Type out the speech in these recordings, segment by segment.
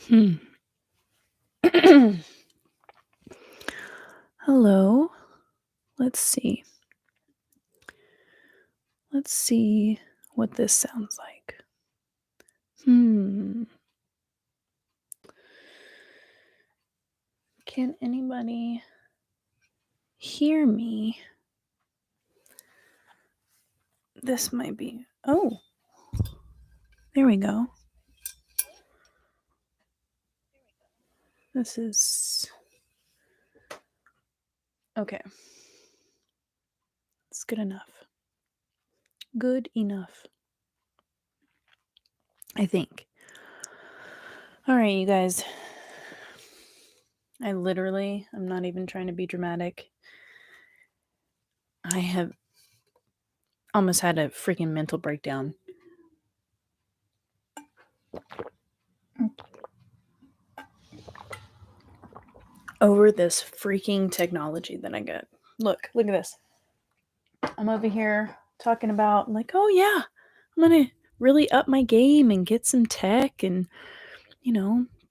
Hmm. Hello. Let's see. Let's see what this sounds like. Can anybody hear me? This might be. Oh, there we go. This is. Okay. It's good enough. Good enough. I think. All right, you guys. I'm not even trying to be dramatic. I have almost had a freaking mental breakdown. Over this freaking technology that I get. Look at this. I'm over here talking about, like, oh yeah, I'm going to really up my game and get some tech and,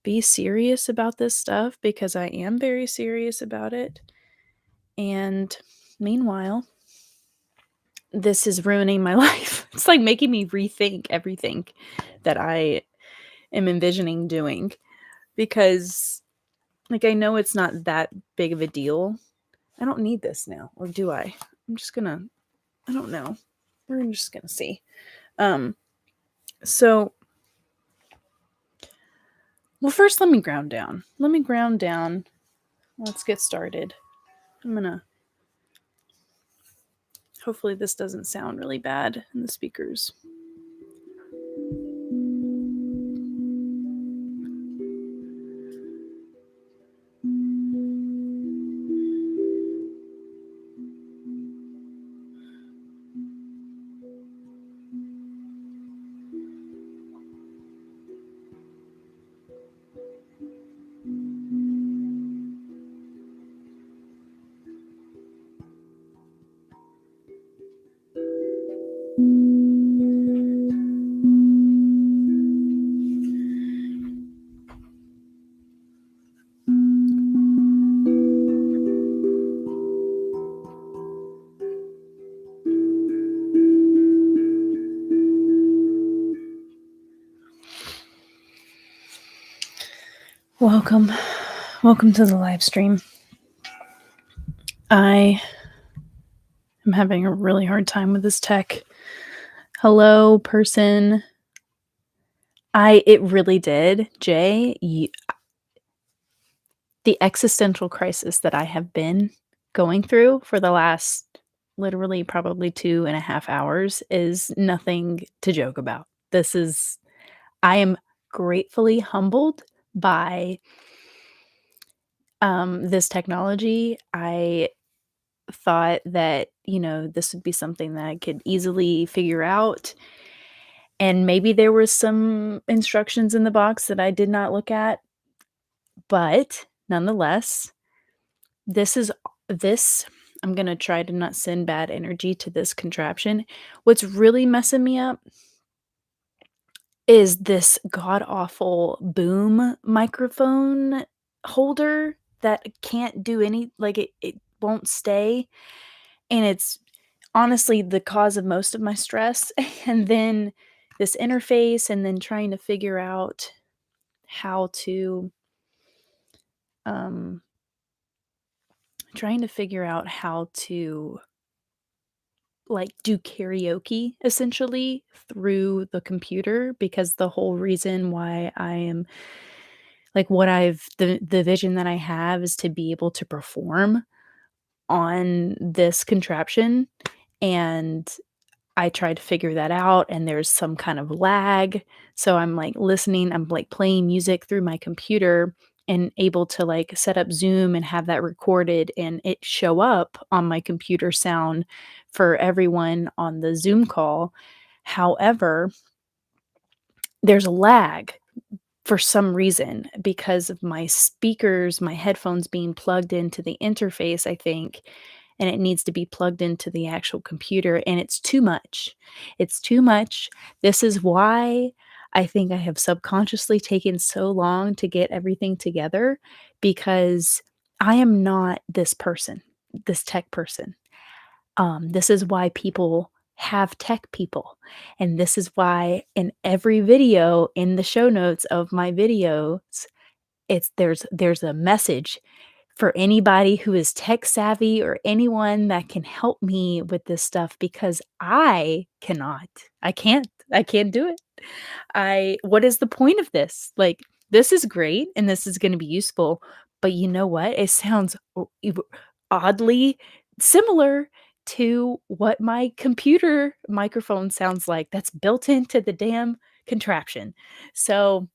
be serious about this stuff because I am very serious about it. And meanwhile, this is ruining my life. It's like making me rethink everything that I am envisioning doing because, like, I know it's not that big of a deal. I don't need this now, or do I? I don't know. We're just gonna see. So, well, first let me ground down. Let's get started. Hopefully this doesn't sound really bad in the speakers. Welcome to the live stream. I am having a really hard time with this tech. Hello, person. It really did, Jay. The existential crisis that I have been going through for the last literally probably 2.5 hours is nothing to joke about. I am gratefully humbled by this technology. I thought that, this would be something that I could easily figure out. And maybe there was some instructions in the box that I did not look at. But nonetheless, this, I'm going to try to not send bad energy to this contraption. What's really messing me up is this god-awful boom microphone holder that can't do it won't stay, and it's honestly the cause of most of my stress, and then this interface, and then trying to figure out how to, um like, do karaoke essentially through the computer, because the whole reason why I am like the vision that I have is to be able to perform on this contraption, and I tried to figure that out, and there's some kind of lag. So I'm like listening, I'm like playing music through my computer and able to like set up Zoom and have that recorded and it show up on my computer sound for everyone on the Zoom call. However, there's a lag for some reason because of my speakers, my headphones being plugged into the interface, I think, and it needs to be plugged into the actual computer, and it's too much. It's too much. This is why I think I have subconsciously taken so long to get everything together because I am not this person, this tech person. This is why people have tech people. And this is why in every video in the show notes of my videos, there's a message for anybody who is tech savvy or anyone that can help me with this stuff because I cannot. I can't do it. I What is the point of this? Like, this is great and this is gonna be useful, but you know what? It sounds oddly similar to what my computer microphone sounds like that's built into the damn contraption. So,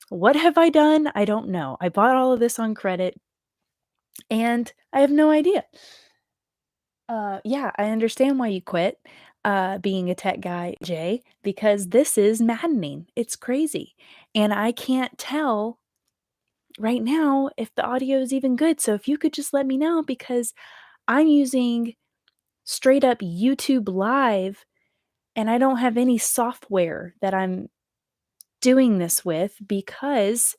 what have I done? I don't know. I bought all of this on credit and I have no idea. Yeah, I understand why you quit, being a tech guy, Jay, because this is maddening. It's crazy. And I can't tell right now if the audio is even good. So if you could just let me know because I'm using straight up YouTube Live and I don't have any software that I'm doing this with because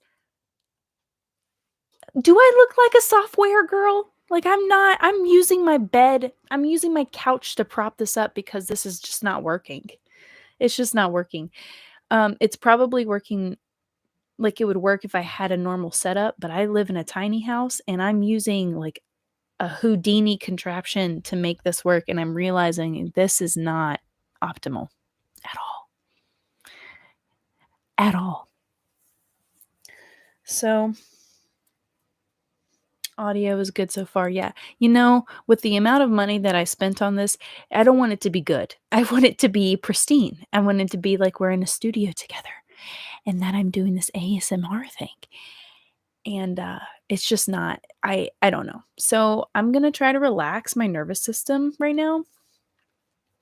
do I look like a software girl? Like, I'm not. I'm using my bed, I'm using my couch to prop this up because this is just not working. It's just not working. It's probably working like it would work if I had a normal setup, but I live in a tiny house and I'm using like a Houdini contraption to make this work, and I'm realizing this is not optimal at all, at all. So audio is good so far, yeah. With the amount of money that I spent on this, I don't want it to be good. I want it to be pristine. I want it to be like we're in a studio together and that I'm doing this ASMR thing. And, it's just not I don't know. So, I'm gonna try to relax my nervous system right now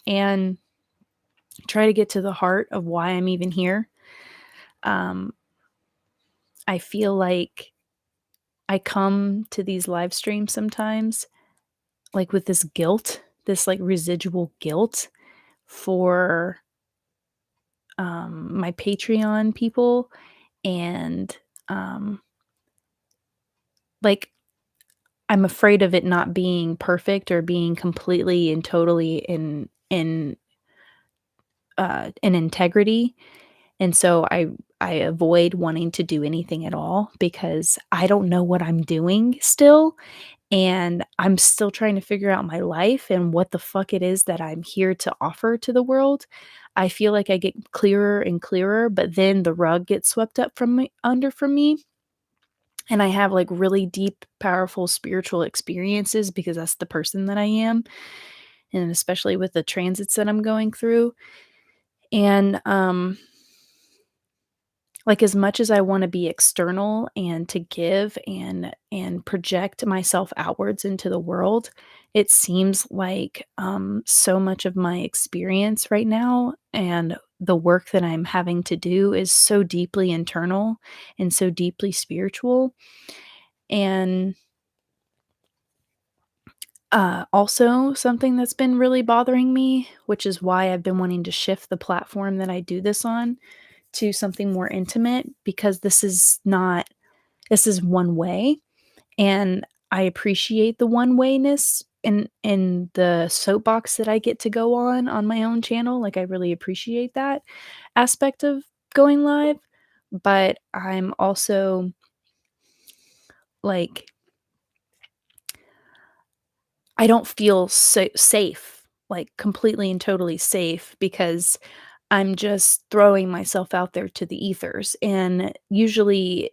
and try to get to the heart of why I'm even here. Um, I feel like I come to these live streams sometimes like, with this guilt, this, like, residual guilt for, my Patreon people, and, um, like, I'm afraid of it not being perfect or being completely and totally in integrity, and so I avoid wanting to do anything at all because I don't know what I'm doing still, and I'm still trying to figure out my life and what the fuck it is that I'm here to offer to the world. I feel like I get clearer and clearer, but then the rug gets swept up from me, and I have like really deep, powerful spiritual experiences because that's the person that I am, and especially with the transits that I'm going through. And like, as much as I wanna be external and to give and project myself outwards into the world, it seems like, so much of my experience right now and the work that I'm having to do is so deeply internal and so deeply spiritual. And, also something that's been really bothering me, which is why I've been wanting to shift the platform that I do this on to something more intimate because this is one way, and I appreciate the one wayness in the soapbox that I get to go on my own channel, like, I really appreciate that aspect of going live, but I'm also, like, I don't feel safe, like, completely and totally safe because I'm just throwing myself out there to the ethers, and usually,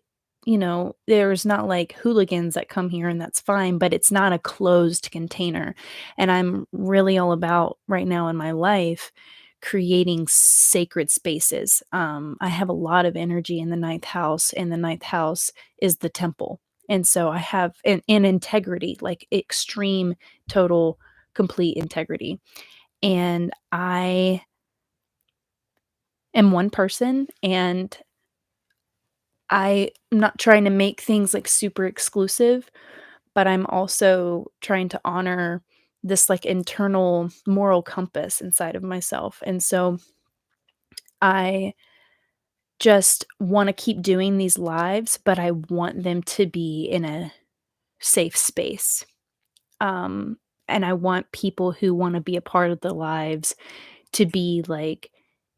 there's not, like, hooligans that come here, and that's fine, but it's not a closed container, and I'm really all about, right now in my life, creating sacred spaces. I have a lot of energy in the ninth house, and the ninth house is the temple, and so I have an integrity, like, extreme, total, complete integrity, and I am one person, and I'm not trying to make things, like, super exclusive, but I'm also trying to honor this, like, internal moral compass inside of myself, and so I just wanna keep doing these lives, but I want them to be in a safe space. Um, and I want people who wanna be a part of the lives to be, like,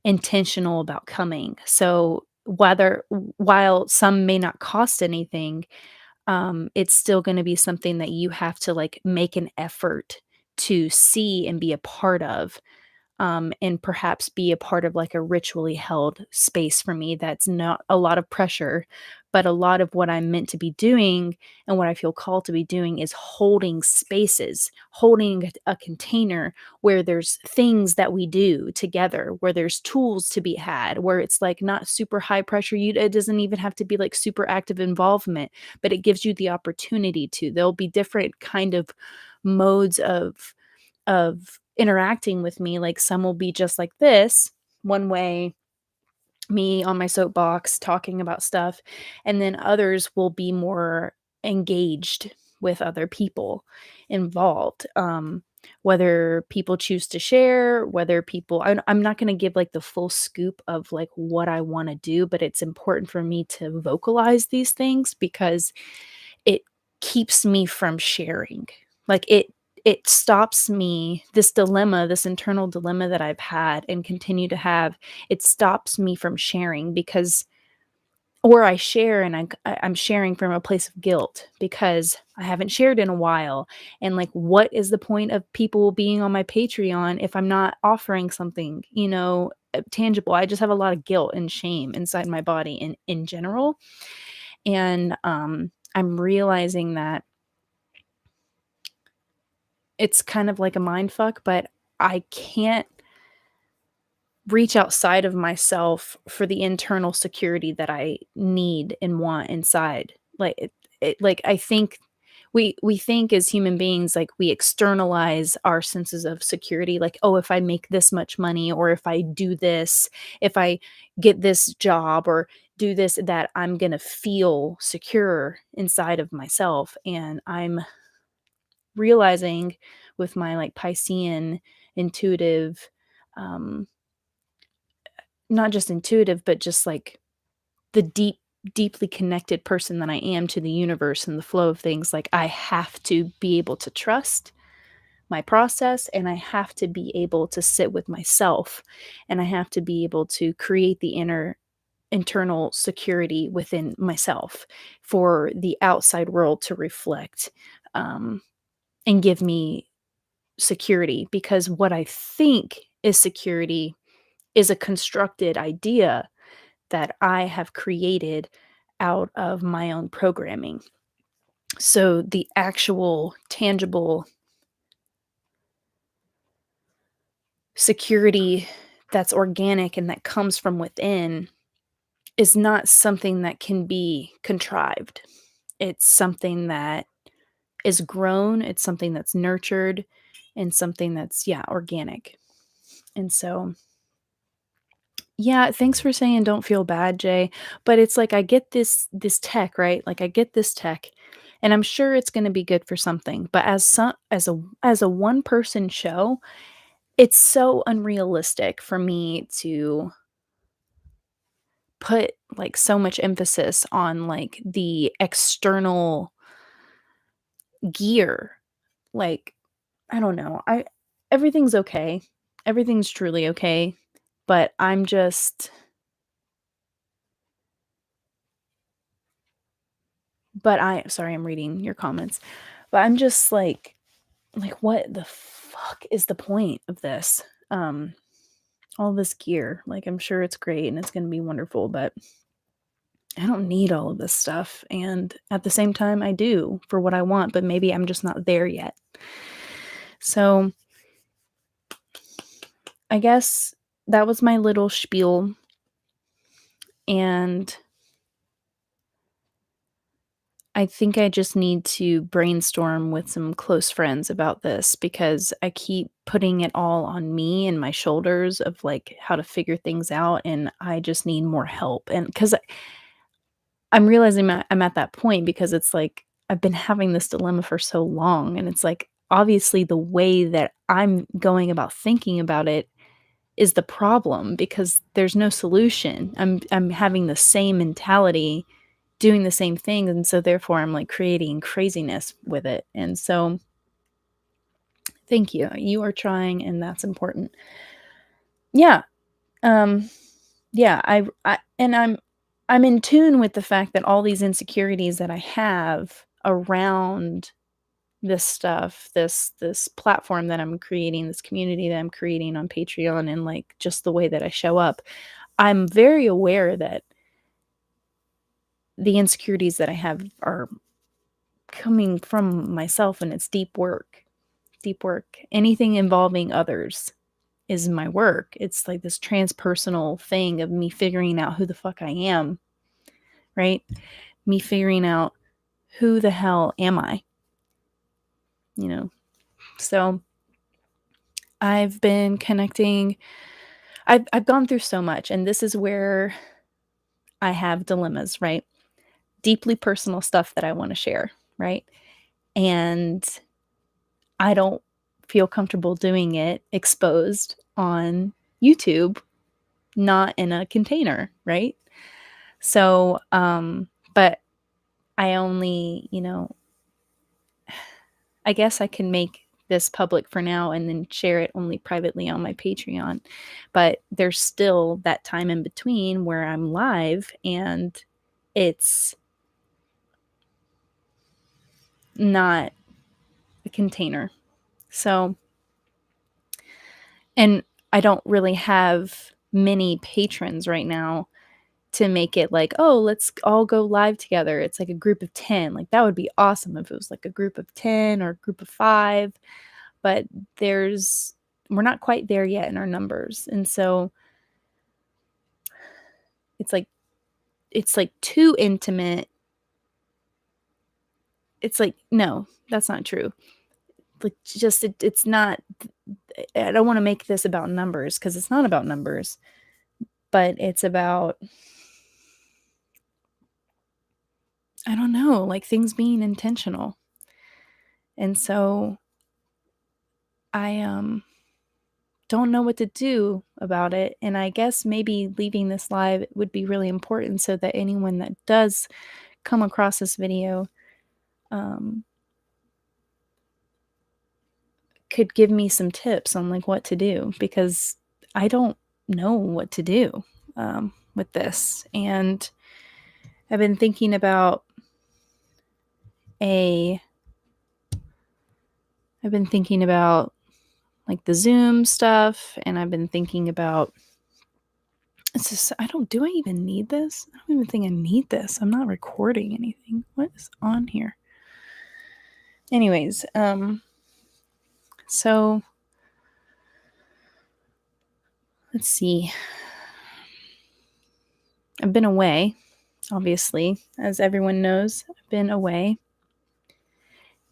intentional about coming. So, while some may not cost anything, it's still gonna be something that you have to, like, make an effort to see and be a part of, and perhaps be a part of like a ritually held space for me that's not a lot of pressure, but a lot of what I'm meant to be doing and what I feel called to be doing is holding spaces, holding a container where there's things that we do together, where there's tools to be had, where it's like not super high pressure. It doesn't even have to be like super active involvement, but it gives you the opportunity to. There'll be different kind of modes of interacting with me, like, some will be just like this, one way, me on my soapbox talking about stuff, and then others will be more engaged with other people involved, whether people choose to share, whether people I'm not gonna give, like, the full scoop of, like, what I wanna do, but it's important for me to vocalize these things because it keeps me from sharing. Like, it stops me this dilemma, this internal dilemma that I've had and continue to have, it stops me from sharing because or I share and I'm sharing from a place of guilt because I haven't shared in a while, and, like, what is the point of people being on my Patreon if I'm not offering something, tangible? I just have a lot of guilt and shame inside my body in general, and, I'm realizing that it's kind of like a mind fuck, but I can't reach outside of myself for the internal security that I need and want inside. Like I think we think as human beings like we externalize our senses of security like oh if I make this much money or if I do this, if I get this job or do this that I'm going to feel secure inside of myself and I'm realizing with my like Piscean intuitive um not just intuitive but just like the deeply connected person that I am to the universe and the flow of things like I have to be able to trust my process and I have to be able to sit with myself and I have to be able to create the internal security within myself for the outside world to reflect um, and give me security because what I think is security is a constructed idea that I have created out of my own programming. So the actual tangible security that's organic and that comes from within is not something that can be contrived. It's something that is grown, it's something that's nurtured, and something that's, yeah, organic. And so yeah, thanks for saying don't feel bad, Jay. But it's like I get this tech, right? Like I get this tech and I'm sure it's going to be good for something. But as a one person show, it's so unrealistic for me to put like so much emphasis on like the external gear. Like I don't know. I everything's okay. Everything's truly okay, but I'm just but I sorry, I'm reading your comments. But I'm just like, what the fuck is the point of this? Um, all this gear. Like, I'm sure it's great and it's gonna be wonderful, but I don't need all of this stuff. And at the same time, I do for what I want, but maybe I'm just not there yet. So I guess that was my little spiel. And I think I just need to brainstorm with some close friends about this because I keep putting it all on me and my shoulders of like how to figure things out. And I just need more help. And because I'm realizing I'm at that point because it's like I've been having this dilemma for so long. And it's like obviously the way that I'm going about thinking about it is the problem because there's no solution. I'm having the same mentality, doing the same thing, and so therefore I'm like creating craziness with it. And so thank you. You are trying, and that's important. Yeah. Um yeah, I'm in tune with the fact that all these insecurities that I have around this stuff, this platform that I'm creating, this community that I'm creating on Patreon, and like just the way that I show up, I'm very aware that the insecurities that I have are coming from myself, and it's deep work. Deep work. Anything involving others is my work. It's like this transpersonal thing of me figuring out who the fuck I am, right? Me figuring out who the hell am I, you know? So I've been connecting. I've gone through so much, and this is where I have dilemmas, right? Deeply personal stuff that I want to share, right? And I don't feel comfortable doing it exposed on YouTube, not in a container, right? So, but I only, I guess I can make this public for now and then share it only privately on my Patreon. But there's still that time in between where I'm live and it's not a container. So, and I don't really have many patrons right now to make it like, oh, let's all go live together. It's like a group of 10. Like that would be awesome if it was like a group of 10 or a group of 5. But we're not quite there yet in our numbers. And so it's like too intimate. It's like, no, that's not true. Like just it's not. I don't want to make this about numbers because it's not about numbers, but it's about, I don't know, like things being intentional. And so I don't know what to do about it, and I guess maybe leaving this live would be really important so that anyone that does come across this video um could give me some tips on like what to do, because I don't know what to do with this. And I've been thinking about a I've been thinking about like the Zoom stuff, and I've been thinking about, it's just, do I even need this? I don't even think I need this. I'm not recording anything. What is on here? Anyways, so let's see. I've been away, obviously, as everyone knows. I've been away,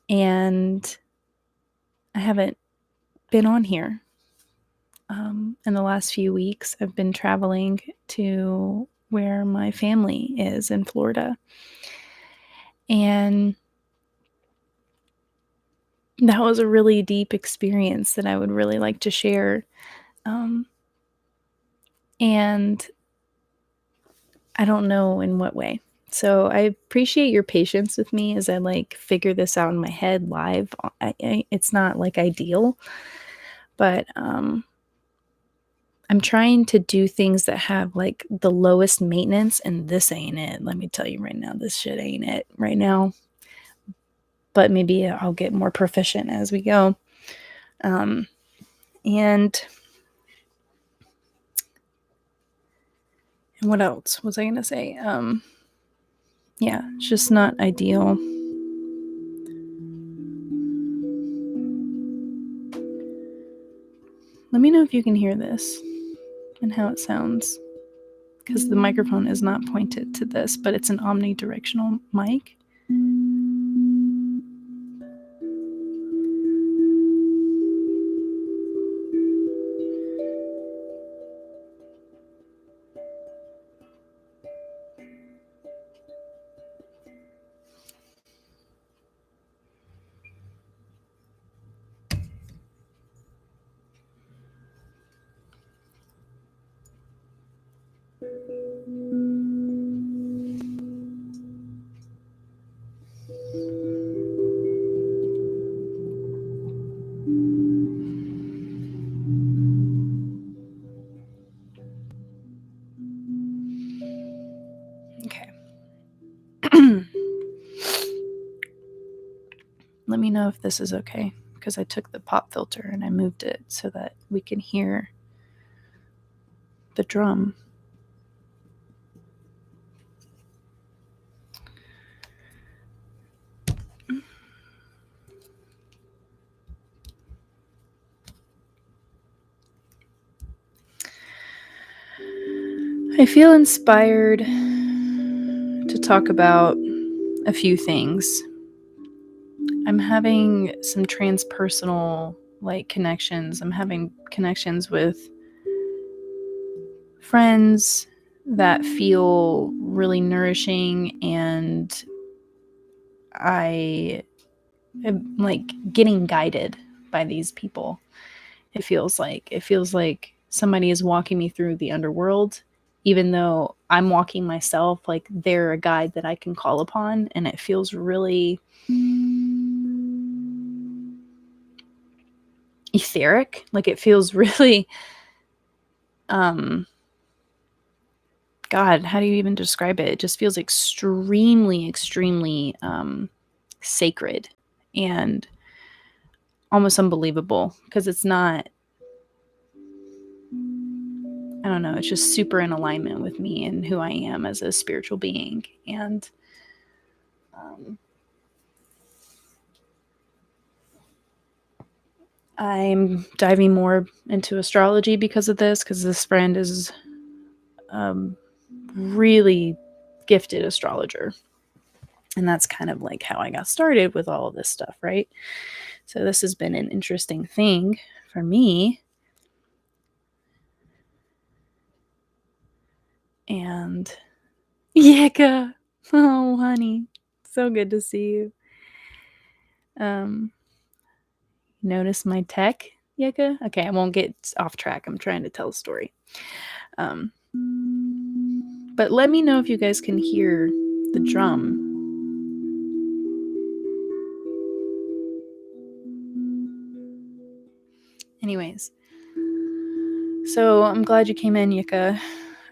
and I haven't been on here. In the last few weeks, I've been traveling to where my family is in Florida. And that was a really deep experience that I would really like to share. And I don't know in what way. So I appreciate your patience with me as I like figure this out in my head live. It's not like ideal, but I'm trying to do things that have like the lowest maintenance, and this ain't it. Let me tell you right now, this shit ain't it right now. But maybe I'll get more proficient as we go. And what else was I going to say? Yeah, it's just not ideal. Let me know if you can hear this and how it sounds, because the microphone is not pointed to this, but it's an omnidirectional mic. Let me know if this is okay, because I took the pop filter and I moved it so that we can hear the drum. I feel inspired to talk about a few things. I'm having some transpersonal connections. I'm having connections with friends that feel really nourishing, and I am getting guided by these people. It feels like somebody is walking me through the underworld, even though I'm walking myself. They're a guide that I can call upon, and it feels really etheric. It feels really God, how do you even describe it? It just feels extremely sacred and almost unbelievable, because it's not, I don't know, it's just super in alignment with me and who I am as a spiritual being. And I'm diving more into astrology because of this, because this friend is really gifted astrologer. And that's kind of how I got started with all of this stuff, right? So this has been an interesting thing for me. And Yuka, oh honey, so good to see you. Notice my tech, Yuka? Okay, I won't get off track. I'm trying to tell a story. But let me know if you guys can hear the drum. Anyways, so I'm glad you came in, Yuka.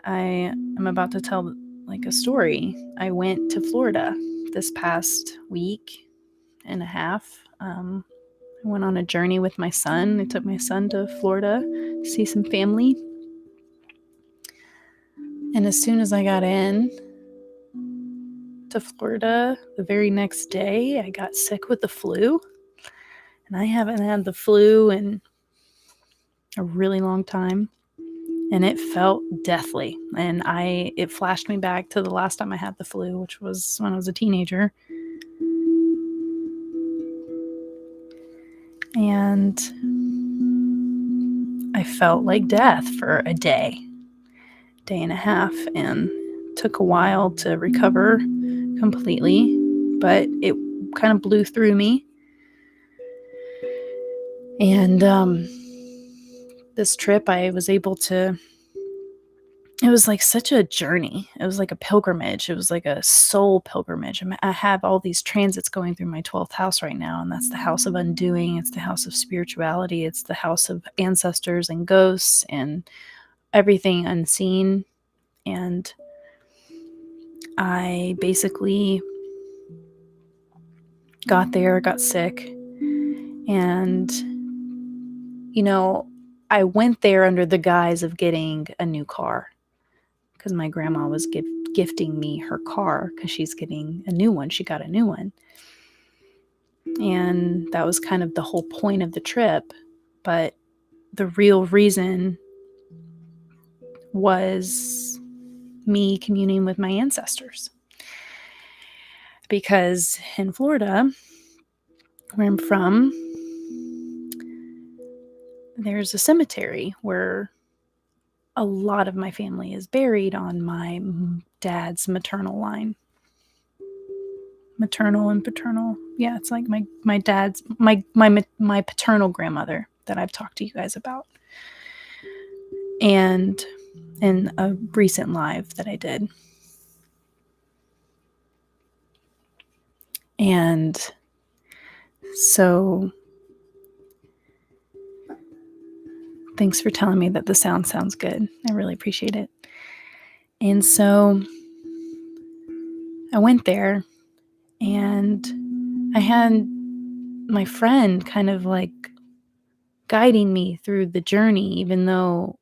I am about to tell a story. I went to Florida this past week and a half. I went on a journey with my son. I took my son to Florida to see some family. And as soon as I got in to Florida, the very next day, I got sick with the flu. And I haven't had the flu in a really long time. And it felt deathly. And it flashed me back to the last time I had the flu, which was when I was a teenager. And I felt like death for a day and a half, and took a while to recover completely, but it kind of blew through me. And this trip, I was able to, it was such a journey. It was like a pilgrimage. It was like a soul pilgrimage. I have all these transits going through my 12th house right now, and that's the house of undoing. It's the house of spirituality. It's the house of ancestors and ghosts and everything unseen. And I basically got there, got sick, and, I went there under the guise of getting a new car, because my grandma was gifting me her car because she's getting a new one. She got a new one. And that was kind of the whole point of the trip. But the real reason was me communing with my ancestors. Because in Florida, where I'm from, there's a cemetery where a lot of my family is buried on my dad's maternal line. Maternal and paternal. Yeah, it's like my dad's my paternal grandmother that I've talked to you guys about. And in a recent live that I did. And so thanks for telling me that the sound sounds good. I really appreciate it. And so I went there, and I had my friend kind of like guiding me through the journey, even though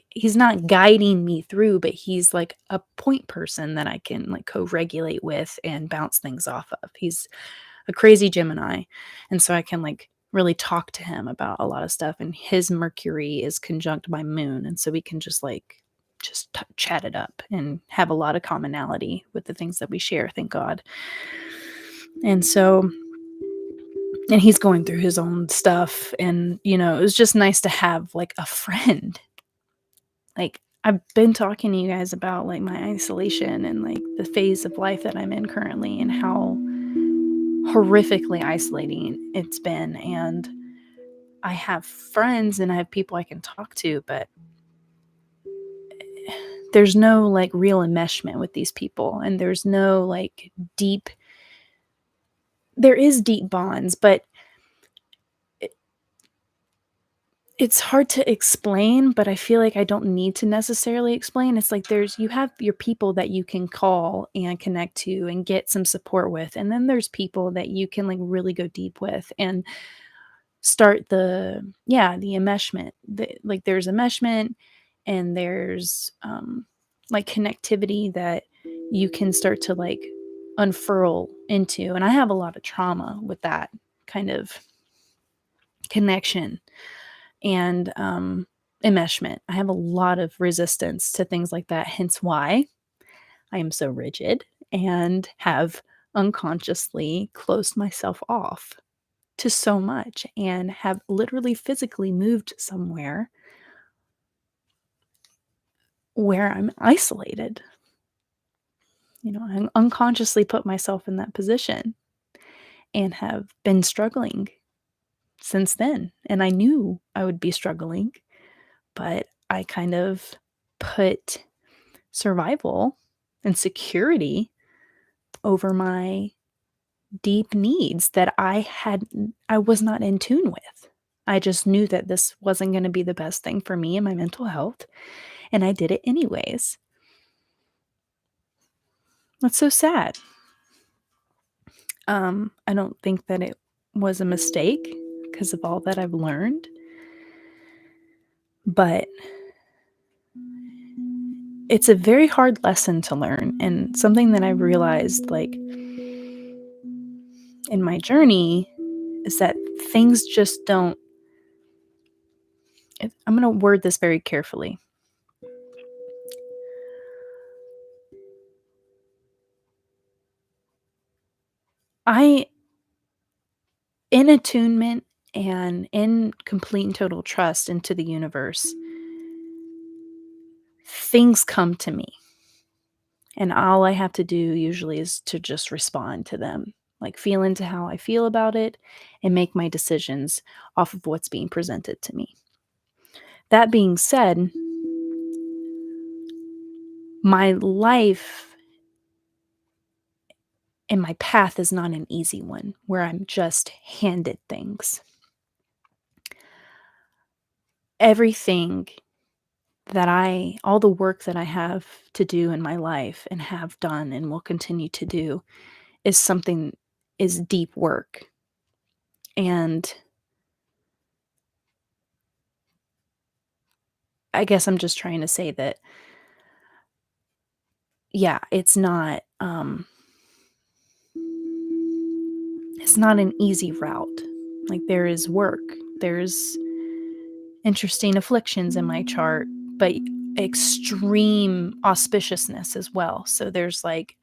he's not guiding me through, but he's like a point person that I can like co-regulate with and bounce things off of. He's a crazy Gemini, and so I can like really talk to him about a lot of stuff, and his Mercury is conjunct my moon, and so we can just chat it up and have a lot of commonality with the things that we share, thank God. And so and he's going through his own stuff, and it was just nice to have like a friend. Like, I've been talking to you guys about like my isolation and like the phase of life that I'm in currently and how horrifically isolating it's been. And I have friends and I have people I can talk to, but there's no like real enmeshment with these people. And there's no like there is deep bonds, but it's hard to explain, but I feel like I don't need to necessarily explain. It's like you have your people that you can call and connect to and get some support with. And then there's people that you can like really go deep with and start the enmeshment. Like there's enmeshment and there's like connectivity that you can start to like unfurl into. And I have a lot of trauma with that kind of connection and enmeshment. I have a lot of resistance to things like that, hence why I am so rigid and have unconsciously closed myself off to so much and have literally physically moved somewhere where I'm isolated. I unconsciously put myself in that position and have been struggling since then. And I knew I would be struggling, but I kind of put survival and security over my deep needs that I was not in tune with. I just knew that this wasn't going to be the best thing for me and my mental health, and I did it anyways. That's so sad. I don't think that it was a mistake because of all that I've learned, but it's a very hard lesson to learn, and something that I've realized like in my journey is that things just don't I'm going to word this very carefully. I in attunement and in complete and total trust into the universe, things come to me. And all I have to do usually is to just respond to them, like feel into how I feel about it and make my decisions off of what's being presented to me. That being said, my life and my path is not an easy one where I'm just handed things. Everything all the work that I have to do in my life and have done and will continue to do is deep work. And I guess I'm just trying to say that, yeah, it's not an easy route. Like there is work. There's interesting afflictions in my chart, but extreme auspiciousness as well. So there's like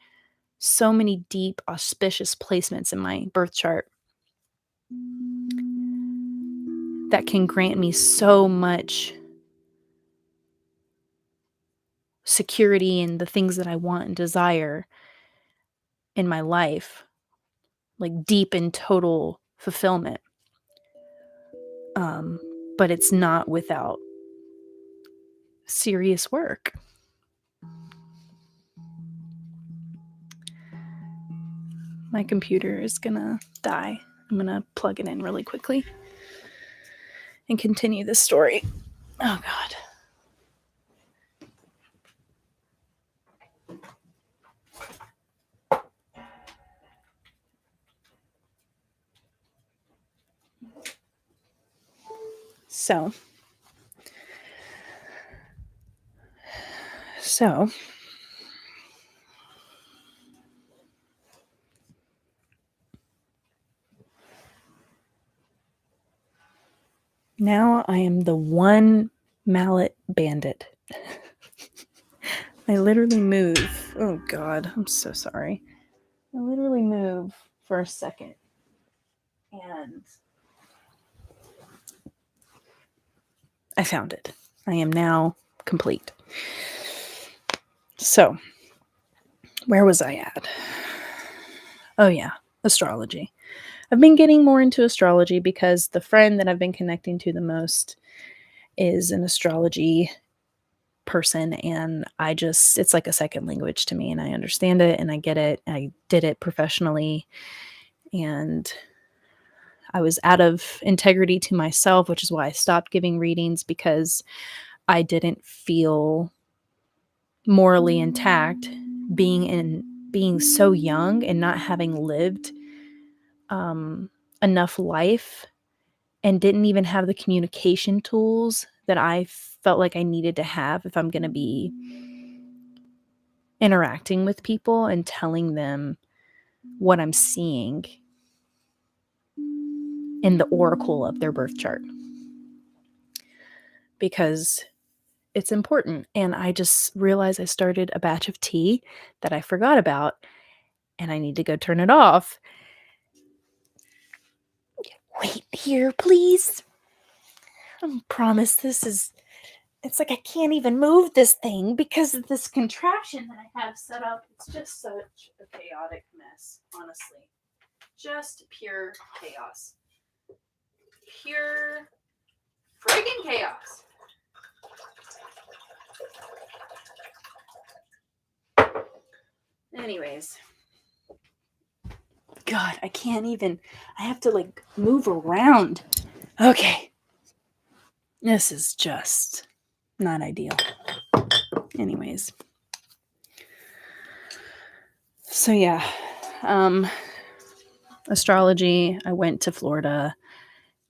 so many deep auspicious placements in my birth chart that can grant me so much security and the things that I want and desire in my life, like deep and total fulfillment. But it's not without serious work. My computer is gonna die. I'm gonna plug it in really quickly and continue this story. Oh, God. So now I am the one mallet bandit. I literally move. Oh God, I'm so sorry. I literally move for a second and I found it. I am now complete. So, where was I at? Oh, yeah, astrology. I've been getting more into astrology because the friend that I've been connecting to the most is an astrology person, and it's like a second language to me, and I understand it and I get it. I did it professionally, and I was out of integrity to myself, which is why I stopped giving readings, because I didn't feel morally intact being so young and not having lived enough life, and didn't even have the communication tools that I felt like I needed to have if I'm going to be interacting with people and telling them what I'm seeing in the oracle of their birth chart, because it's important. And I just realized I started a batch of tea that I forgot about, and I need to go turn it off. Wait here, please. I promise it's like I can't even move this thing because of this contraption that I have set up. It's just such a chaotic mess, honestly. Just pure chaos. Pure friggin' chaos. Anyways. God, I can't even. I have to like move around. Okay. This is just not ideal. Anyways. So yeah. Astrology, I went to Florida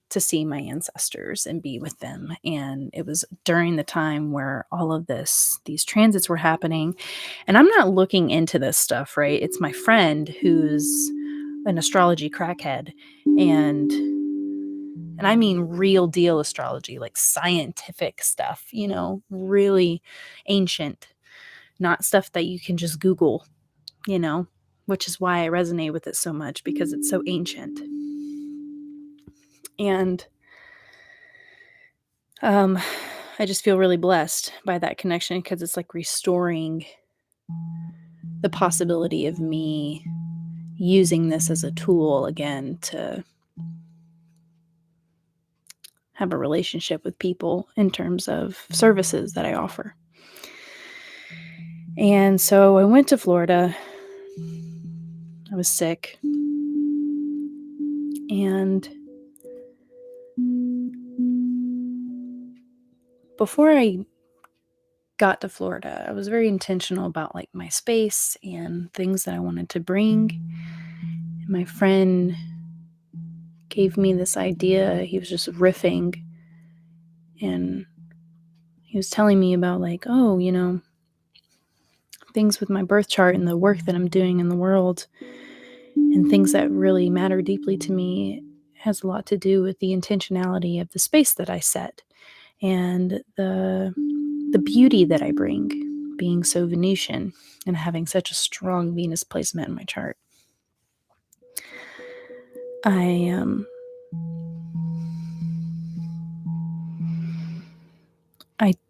to see my ancestors and be with them. And it was during the time where all of these transits were happening. And I'm not looking into this stuff, right? It's my friend who's an astrology crackhead. And I mean real deal astrology, like scientific stuff, really ancient, not stuff that you can just Google, which is why I resonate with it so much, because it's so ancient. And I just feel really blessed by that connection, because it's like restoring the possibility of me using this as a tool again to have a relationship with people in terms of services that I offer. And so I went to Florida. I was sick. And before I got to Florida, I was very intentional about like my space and things that I wanted to bring. And my friend gave me this idea. He was just riffing, and he was telling me about like, oh, things with my birth chart and the work that I'm doing in the world and things that really matter deeply to me has a lot to do with the intentionality of the space that I set and the beauty that I bring, being so Venusian and having such a strong Venus placement in my chart. I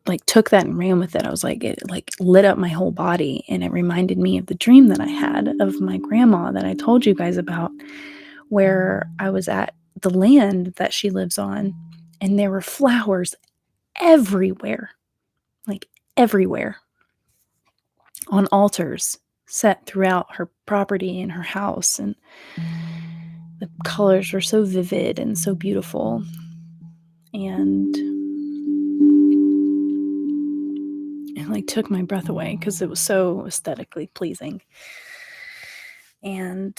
like took that and ran with it. I was like, it like lit up my whole body, and it reminded me of the dream that I had of my grandma that I told you guys about, where I was at the land that she lives on, and there were flowers everywhere, like everywhere, on altars set throughout her property and her house, and the colors were so vivid and so beautiful, and it like took my breath away because it was so aesthetically pleasing. And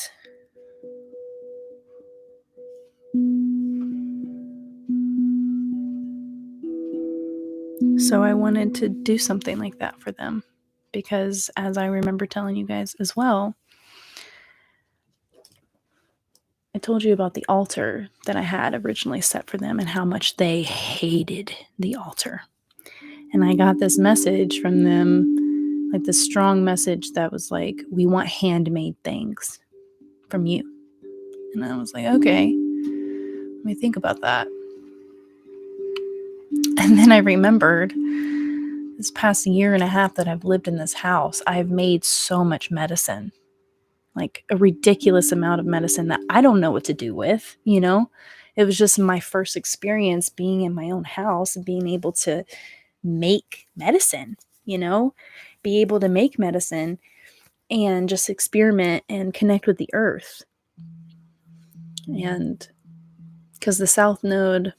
So I wanted to do something like that for them because, as I remember telling you guys as well, I told you about the altar that I had originally set for them and how much they hated the altar. And I got this message from them, like this strong message that was like, we want handmade things from you. And I was like, okay, let me think about that. And then I remembered this past year and a half that I've lived in this house, I've made so much medicine, like a ridiculous amount of medicine that I don't know what to do with, you know? It was just my first experience being in my own house and being able to make medicine, you know? Be able to make medicine and just experiment and connect with the earth. And because the South Node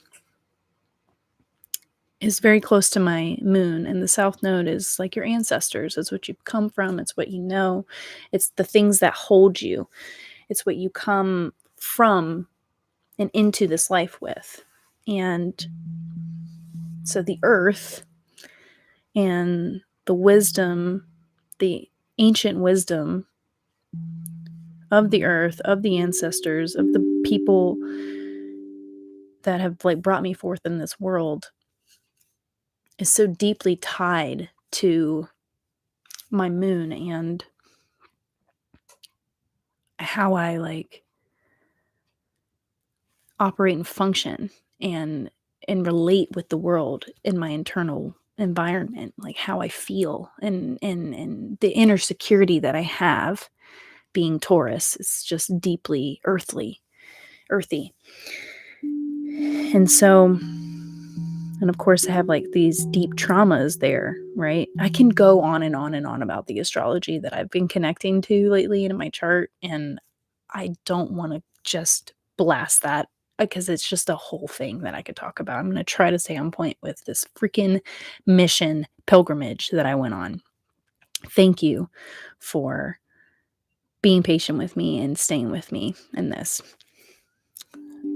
is very close to my moon, and the South Node is like your ancestors. It's what you've come from. It's what you know. It's the things that hold you. It's what you come from and into this life with. And so the earth and the wisdom, the ancient wisdom of the earth, of the ancestors, of the people that have like brought me forth in this world is so deeply tied to my moon and how I like operate and function and relate with the world in my internal environment, like how I feel and the inner security that I have being Taurus. It's just deeply earthy. And so, and of course, I have like these deep traumas there, right? I can go on and on and on about the astrology that I've been connecting to lately in my chart. And I don't want to just blast that because it's just a whole thing that I could talk about. I'm going to try to stay on point with this freaking mission pilgrimage that I went on. Thank you for being patient with me and staying with me in this.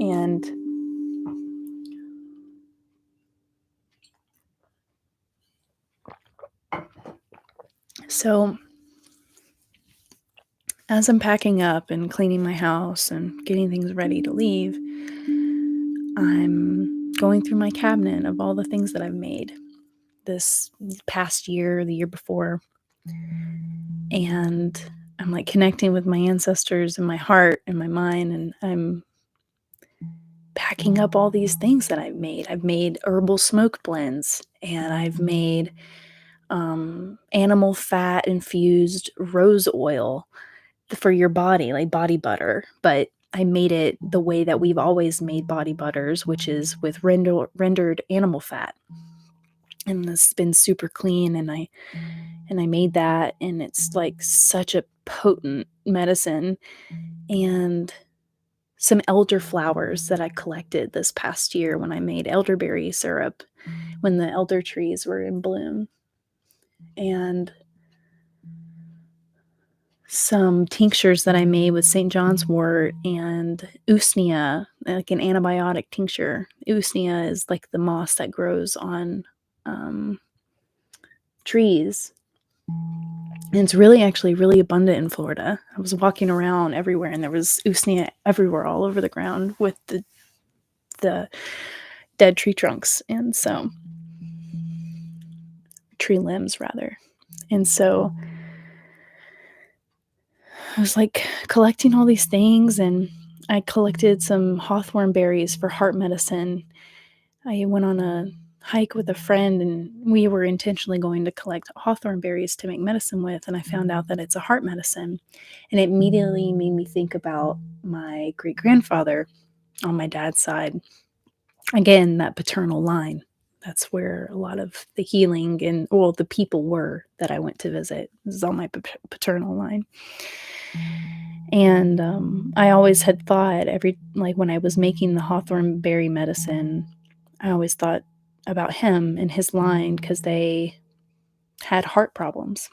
And so, as I'm packing up and cleaning my house and getting things ready to leave, I'm going through my cabinet of all the things that I've made this past year, the year before. And I'm like connecting with my ancestors in my heart and my mind. And I'm packing up all these things that I've made. I've made herbal smoke blends, and I've made animal fat infused rose oil for your body, like body butter. But I made it the way that we've always made body butters, which is with rendered animal fat. And it's been super clean, and I made that, and it's like such a potent medicine. And some elderflowers that I collected this past year when I made elderberry syrup when the elder trees were in bloom. And some tinctures that I made with St. John's wort and usnea, like an antibiotic tincture. Usnea is like the moss that grows on trees. And it's really actually really abundant in Florida. I was walking around everywhere and there was usnea everywhere all over the ground with the dead tree trunks. And so tree limbs rather. And so I was like collecting all these things, and I collected some hawthorne berries for heart medicine. I went on a hike with a friend, and we were intentionally going to collect hawthorne berries to make medicine with, and I found out that it's a heart medicine. And it immediately made me think about my great-grandfather on my dad's side. Again, that paternal line. That's where a lot of the healing and, well, the people were that I went to visit. This is on my paternal line. And I always had thought like when I was making the hawthorne berry medicine, I always thought about him and his line because they had heart problems.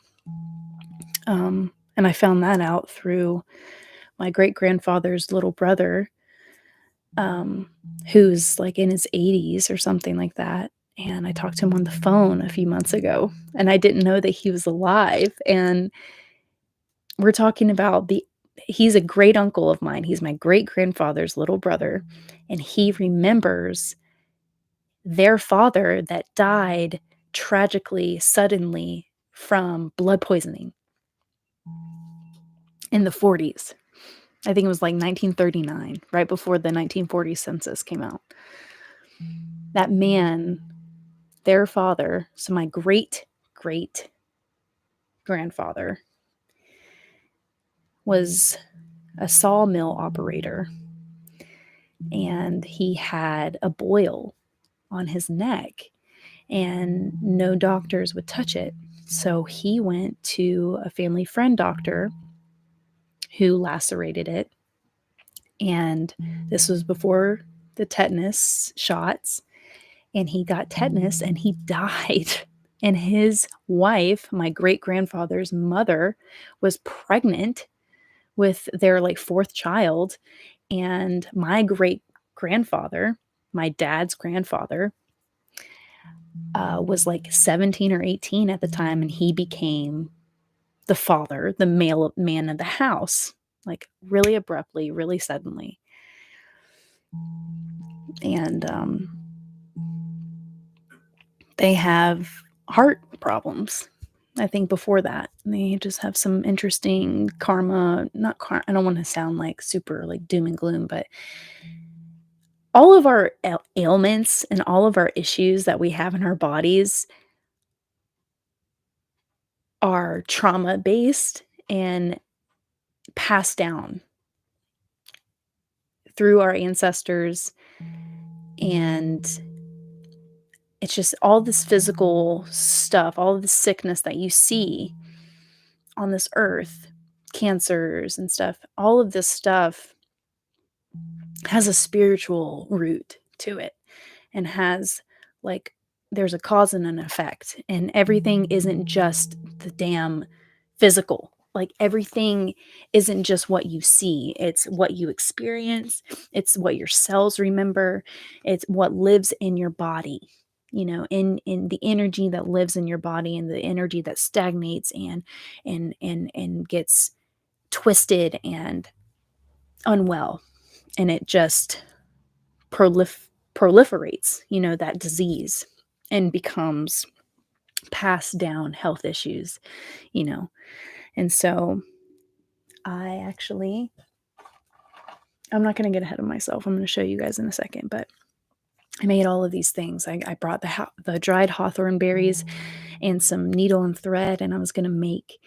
And I found that out through my great-grandfather's little brother, who's like in his 80s or something like that. and I talked to him on the phone a few months ago, and I didn't know that he was alive, and we're talking about the he's a great uncle of mine. He's my great-grandfather's little brother, and he remembers their father that died tragically, suddenly from blood poisoning in the '40s. I think it was like 1939, right before the 1940 census came out. That man, their father, so my great-great-grandfather was a sawmill operator, and he had a boil on his neck, and no doctors would touch it. So he went to a family friend doctor who lacerated it, and this was before the tetanus shots, and he got tetanus and he died. And his wife, my great-grandfather's mother, was pregnant with their, like, 4th child, and my great-grandfather, my dad's grandfather, was, like, 17 or 18 at the time, and he became the father, the male man of the house, like, really abruptly, really suddenly. And, they have heart problems. I think before that, they just have some interesting karma, not I don't wanna sound, like, super, like, doom and gloom, but all of our ailments and all of our issues that we have in our bodies are trauma-based and passed down through our ancestors, and it's just all this physical stuff, all of the sickness that you see on this earth, cancers and stuff, all of this stuff has a spiritual root to it and has, like, there's a cause and an effect, and everything isn't just the damn physical. Like, everything isn't just what you see, it's what you experience, it's what your cells remember, it's what lives in your body, in the energy that lives in your body and the energy that stagnates and gets twisted and unwell, and it just proliferates, that disease, and becomes passed down health issues, you know. And so I actually I'm not going to get ahead of myself. I'm going to show you guys in a second, but I made all of these things. I brought the dried hawthorne berries and some needle and thread, and I was going to make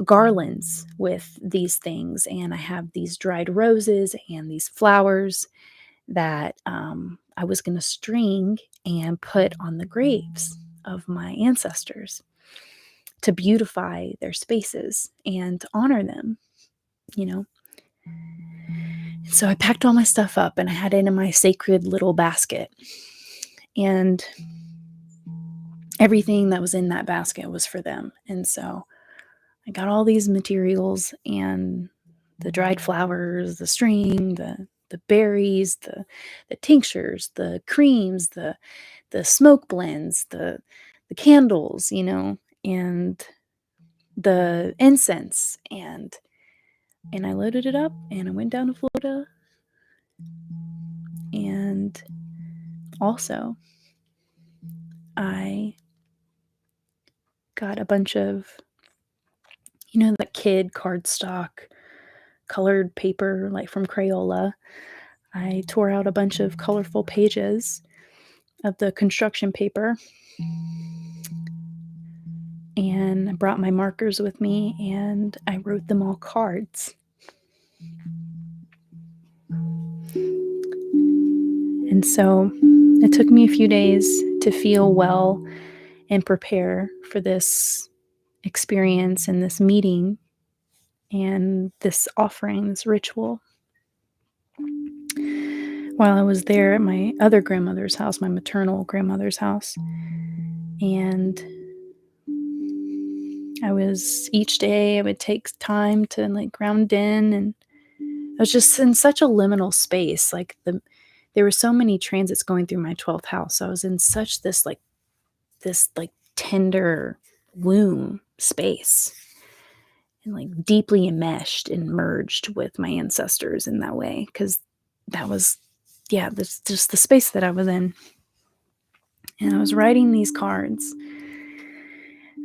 garlands with these things. And I have these dried roses and these flowers that I was going to string and put on the graves of my ancestors to beautify their spaces and to honor them, you know. So I packed all my stuff up and I had it in my sacred little basket. And everything that was in that basket was for them. And so I got all these materials and the dried flowers, the string, the berries, the tinctures, the creams, the smoke blends, the candles, and the incense, and I loaded it up and I went down to Florida. And also I got a bunch of, that kid cardstock colored paper, like from Crayola. I tore out a bunch of colorful pages of the construction paper, and I brought my markers with me, and I wrote them all cards. And so it took me a few days to feel well and prepare for this experience and this meeting and this offering, this ritual. While I was there at my other grandmother's house, my maternal grandmother's house, and each day I would take time to, like, ground in, and I was just in such a liminal space. Like, there were so many transits going through my 12th house. So I was in such this, like, this like tender womb space, and like deeply enmeshed and merged with my ancestors in that way, because that was, yeah, this just the space that I was in. And I was writing these cards.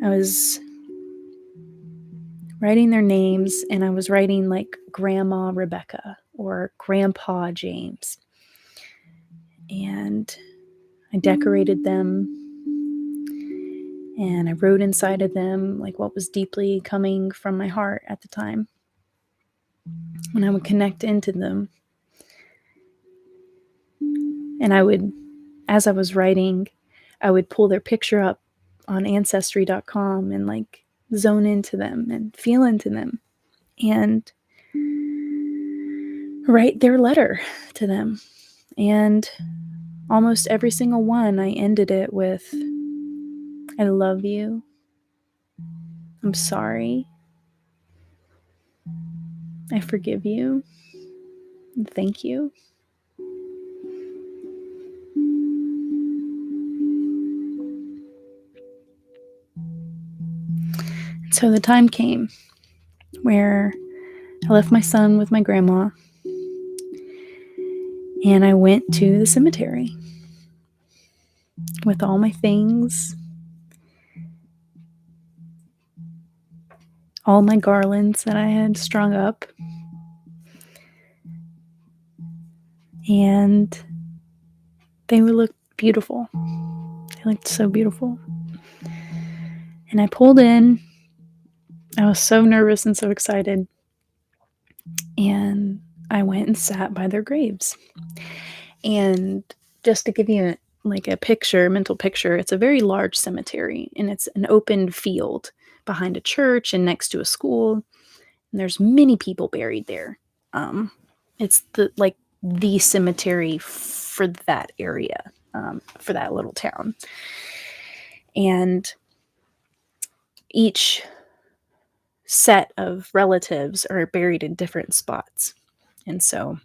I was writing their names, and I was writing like Grandma Rebecca or Grandpa James. And I decorated them, and I wrote inside of them like what was deeply coming from my heart at the time. And I would connect into them. And I would, as I was writing, I would pull their picture up on ancestry.com and like zone into them and feel into them and write their letter to them. And almost every single one, I ended it with, I love you. I'm sorry. I forgive you. And thank you. So the time came where I left my son with my grandma, and I went to the cemetery with all my things, all my garlands that I had strung up, and they would look beautiful. They looked so beautiful. And I pulled in. I was so nervous and so excited. And I went and sat by their graves. And just to give you a picture, mental picture, it's a very large cemetery, and it's an open field behind a church and next to a school. And there's many people buried there. It's the cemetery for that area, for that little town. And each set of relatives are buried in different spots. And so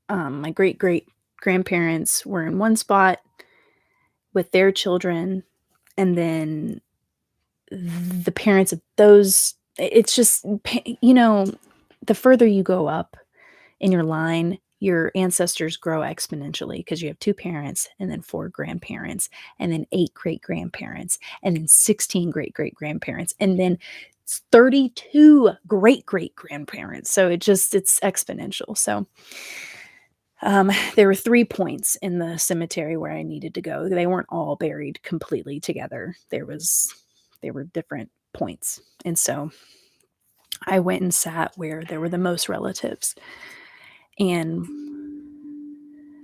my great grandparents were in one spot with their children, and then the parents of those, it's just, the further you go up in your line, your ancestors grow exponentially, because you have 2 parents and then 4 grandparents and then 8 great grandparents and then 16 great grandparents and then 32 great grandparents. So it's exponential. So there were 3 points in the cemetery where I needed to go. They weren't all buried completely together. There were different points. And so I went and sat where there were the most relatives. And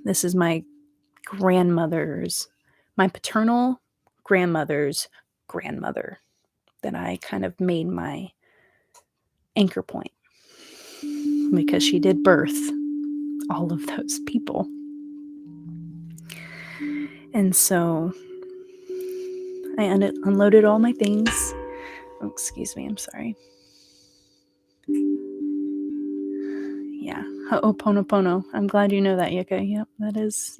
this is my paternal grandmother's grandmother that I kind of made my anchor point, because she did birth all of those people. And so I unloaded all my things. Oh, excuse me, I'm sorry. Yeah, Ho'oponopono. I'm glad you know that, Yuka. Yep, that's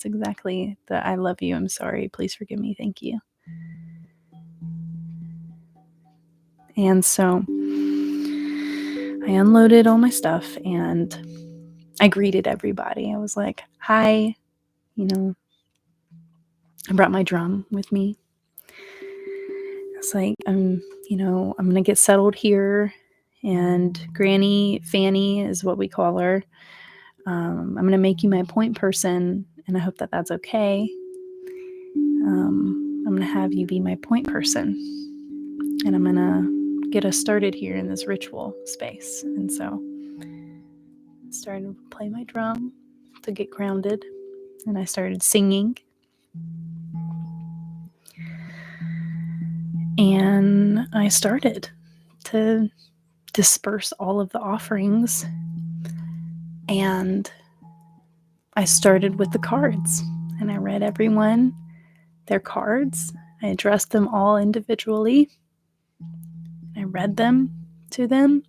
exactly the I love you, I'm sorry, please forgive me, thank you. And so I unloaded all my stuff and I greeted everybody. I was like, hi, I brought my drum with me. It's like, I'm going to get settled here. And Granny Fanny is what we call her. I'm going to make you my point person, and I hope that that's okay. I'm going to have you be my point person, and I'm going to get us started here in this ritual space. And so I started to play my drum to get grounded, and I started singing. And I started to disperse all of the offerings, and I started with the cards, and I read everyone their cards. I addressed them all individually. I read them to them.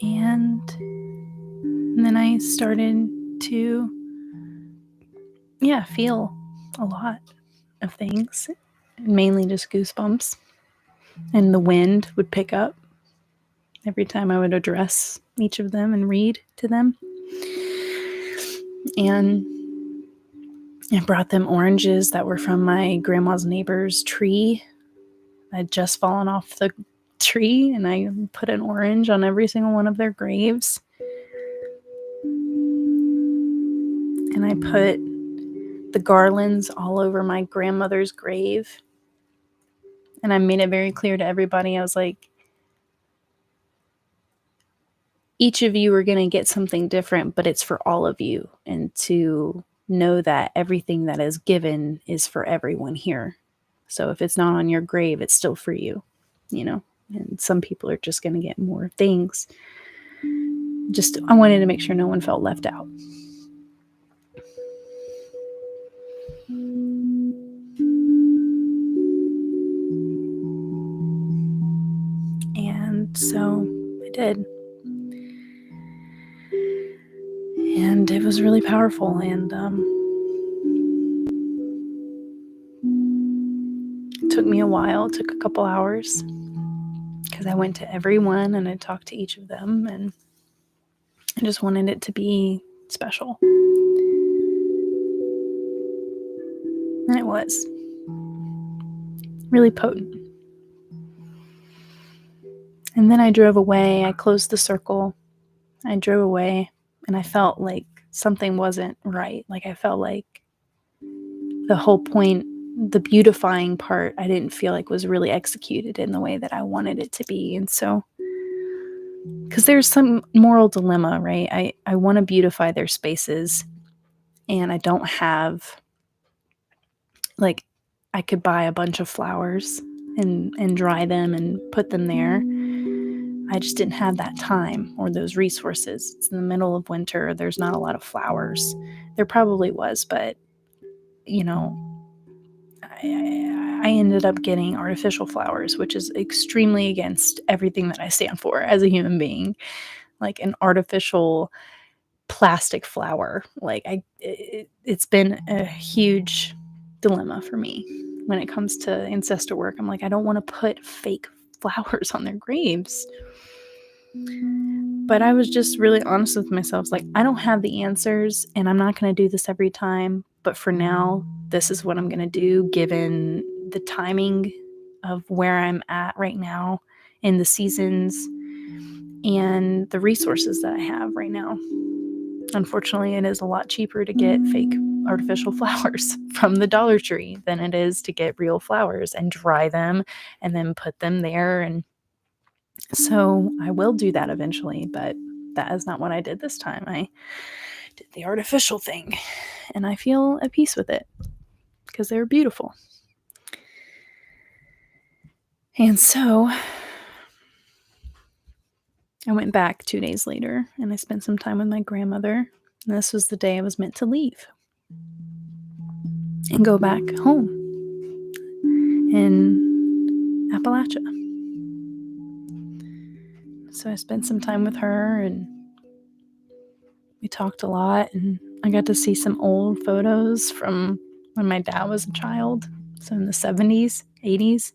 And then I started to, feel a lot of things, mainly just goosebumps. And the wind would pick up every time I would address each of them and read to them. And I brought them oranges that were from my grandma's neighbor's tree. I'd just fallen off the tree, and I put an orange on every single one of their graves. And I put the garlands all over my grandmother's grave. And I made it very clear to everybody. I was like, each of you are going to get something different, but it's for all of you. And to know that everything that is given is for everyone here. So if it's not on your grave, it's still for you, and some people are just going to get more things. I wanted to make sure no one felt left out. And so I did. And it was really powerful. And it took me a while. It took a couple hours because I went to every one and I talked to each of them. And I just wanted it to be special. And it was really potent. And then I drove away. I closed the circle. I drove away, and I felt like something wasn't right. Like I felt like the whole point, the beautifying part, I didn't feel like was really executed in the way that I wanted it to be. And so, because there's some moral dilemma, right? I want to beautify their spaces, and I don't have, like, I could buy a bunch of flowers and dry them and put them there. I just didn't have that time or those resources. It's in the middle of winter. There's not a lot of flowers. There probably was, but, I ended up getting artificial flowers, which is extremely against everything that I stand for as a human being. Like an artificial plastic flower. Like it's been a huge dilemma for me when it comes to ancestor work. I'm like, I don't want to put fake flowers on their graves. But I was just really honest with myself. Like, I don't have the answers, and I'm not going to do this every time. But for now, this is what I'm going to do, given the timing of where I'm at right now in the seasons and the resources that I have right now. Unfortunately, it is a lot cheaper to get fake artificial flowers from the Dollar Tree than it is to get real flowers and dry them and then put them there. And so I will do that eventually, but that is not what I did this time. I did the artificial thing, and I feel at peace with it because they're beautiful. And so I went back 2 days later, and I spent some time with my grandmother. And this was the day I was meant to leave and go back home in Appalachia. So I spent some time with her, and we talked a lot, and I got to see some old photos from when my dad was a child, so in the 70s, 80s.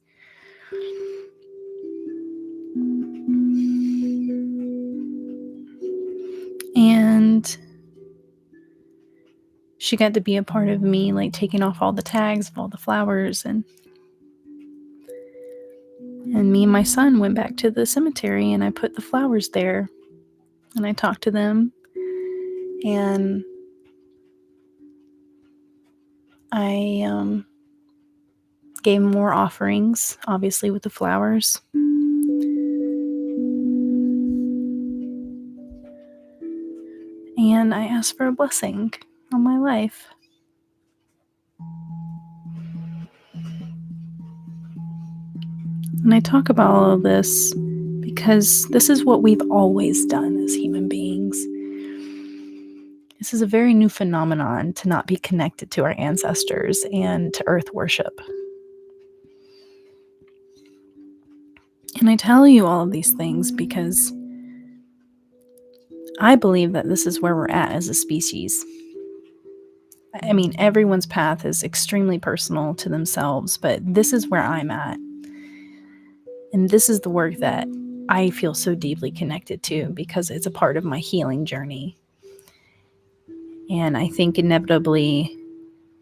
And she got to be a part of me, like taking off all the tags of all the flowers, and me and my son went back to the cemetery, and I put the flowers there, and I talked to them, and I gave more offerings, obviously, with the flowers. And I asked for a blessing on my life. And I talk about all of this because this is what we've always done as human beings. This is a very new phenomenon to not be connected to our ancestors and to earth worship. And I tell you all of these things because I believe that this is where we're at as a species. I mean, everyone's path is extremely personal to themselves, but this is where I'm at. And this is the work that I feel so deeply connected to because it's a part of my healing journey. And I think inevitably,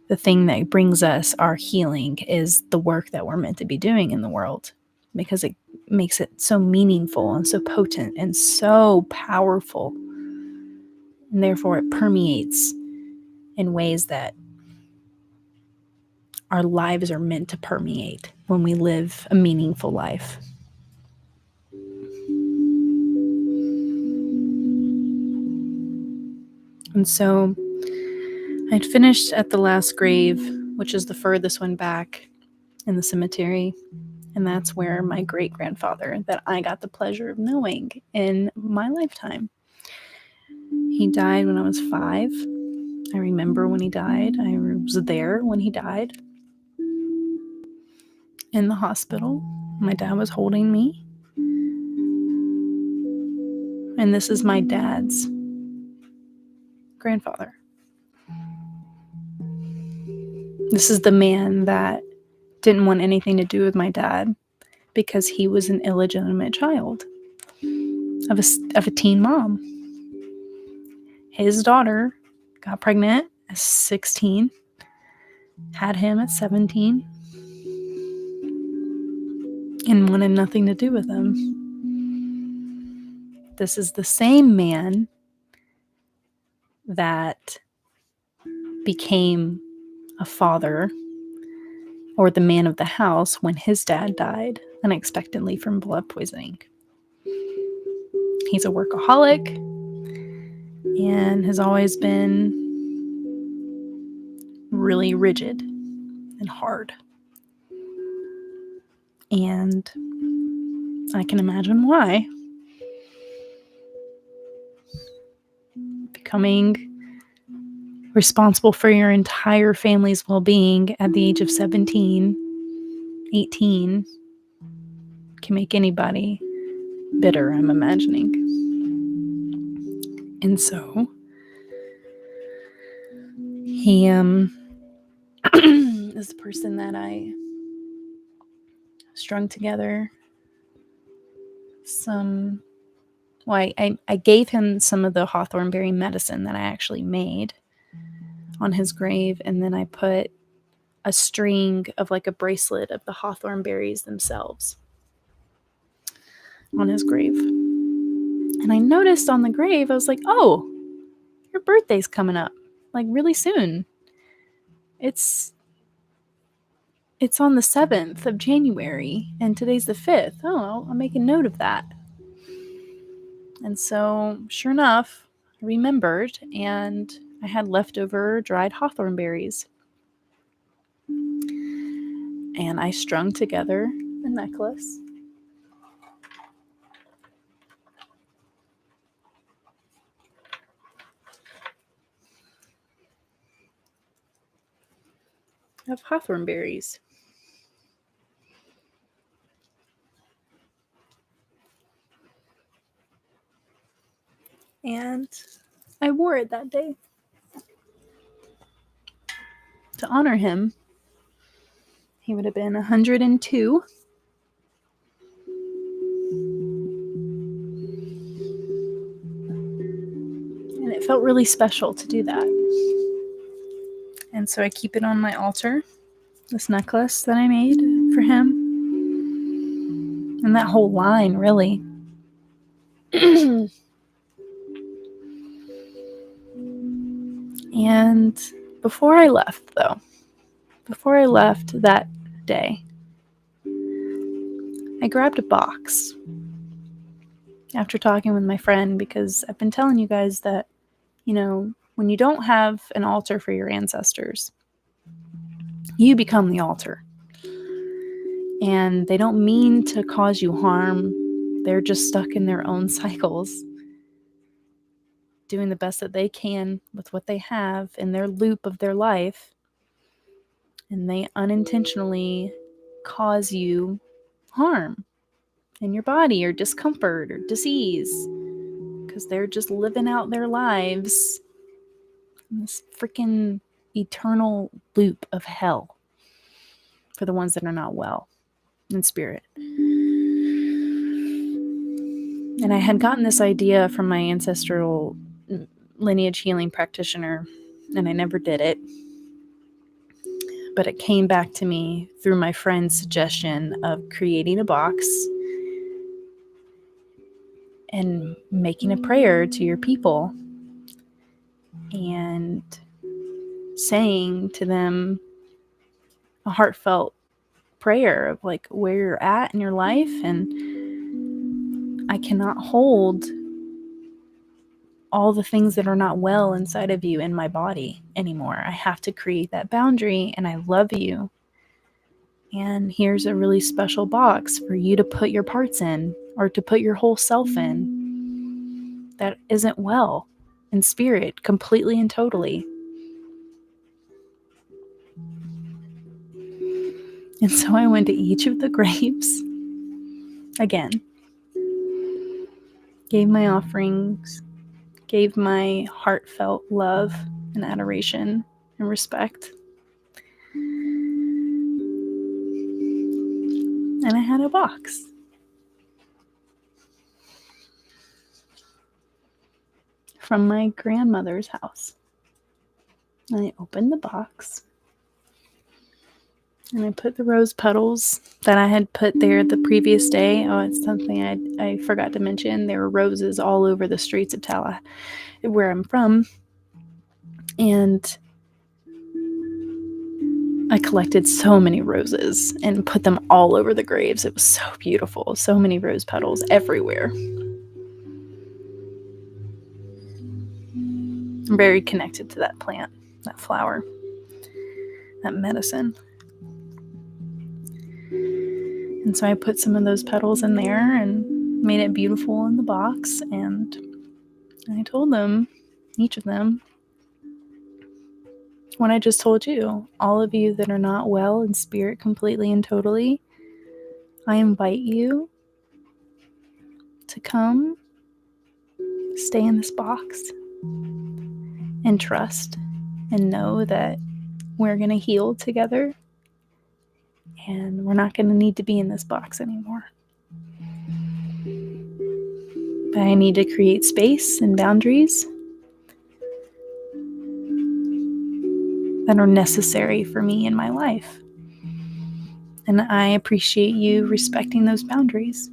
the thing that brings us our healing is the work that we're meant to be doing in the world because it makes it so meaningful and so potent and so powerful. And therefore, it permeates in ways that our lives are meant to permeate when we live a meaningful life. And so I'd finished at the last grave, which is the furthest one back in the cemetery. And that's where my great-grandfather, that I got the pleasure of knowing in my lifetime. He died when I was 5. I remember when he died. I was there when he died in the hospital. My dad was holding me. And this is my dad's grandfather. This is the man that didn't want anything to do with my dad because he was an illegitimate child of a teen mom. His daughter got pregnant at 16, had him at 17, and wanted nothing to do with him. This is the same man that became a father or the man of the house when his dad died unexpectedly from blood poisoning. He's a workaholic and has always been really rigid and hard. And I can imagine why. Becoming responsible for your entire family's well-being at the age of 17, 18 can make anybody bitter, I'm imagining. And so he is the person that I strung together I gave him some of the hawthorne berry medicine that I actually made on his grave, and then I put a string of like a bracelet of the hawthorne berries themselves on his grave. And I noticed on the grave, I was like, oh, your birthday's coming up, like really soon. It's on the 7th of January, and today's the 5th. Oh, I'll make a note of that. And so, sure enough, I remembered, and I had leftover dried hawthorne berries. And I strung together a necklace. Of hawthorne berries. And I wore it that day to honor him. He would have been 102. And it felt really special to do that. And so I keep it on my altar, this necklace that I made for him. And that whole line, really. And before I left that day, I grabbed a box after talking with my friend, because I've been telling you guys that, when you don't have an altar for your ancestors, you become the altar. And they don't mean to cause you harm. They're just stuck in their own cycles, doing the best that they can with what they have in their loop of their life. And they unintentionally cause you harm in your body or discomfort or disease because they're just living out their lives in this freaking eternal loop of hell for the ones that are not well in spirit. And I had gotten this idea from my ancestral lineage healing practitioner, and I never did it. But it came back to me through my friend's suggestion of creating a box and making a prayer to your people and saying to them a heartfelt prayer of like where you're at in your life. And I cannot hold all the things that are not well inside of you in my body anymore. I have to create that boundary, and I love you. And here's a really special box for you to put your parts in, or to put your whole self in, that isn't well in spirit, completely and totally. And so I went to each of the graves again, gave my offerings, gave my heartfelt love and adoration and respect. And I had a box. From my grandmother's house. And I opened the box. And I put the rose petals that I had put there the previous day. Oh, it's something I forgot to mention. There were roses all over the streets of Tallahassee, where I'm from. And I collected so many roses and put them all over the graves. It was so beautiful. So many rose petals everywhere. I'm very connected to that plant, that flower, that medicine. And so I put some of those petals in there and made it beautiful in the box. And I told them, each of them, what I just told you. All of you that are not well in spirit completely and totally, I invite you to come stay in this box and trust and know that we're going to heal together, and we're not going to need to be in this box anymore. But I need to create space and boundaries that are necessary for me in my life. And I appreciate you respecting those boundaries.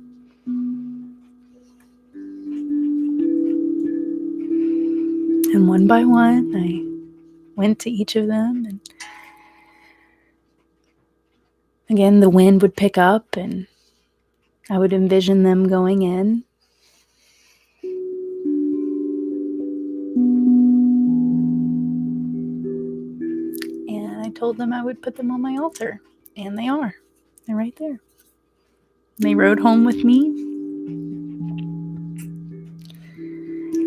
And one by one, I went to each of them. And again, the wind would pick up, and I would envision them going in. And I told them I would put them on my altar. And they are. They're right there. They rode home with me.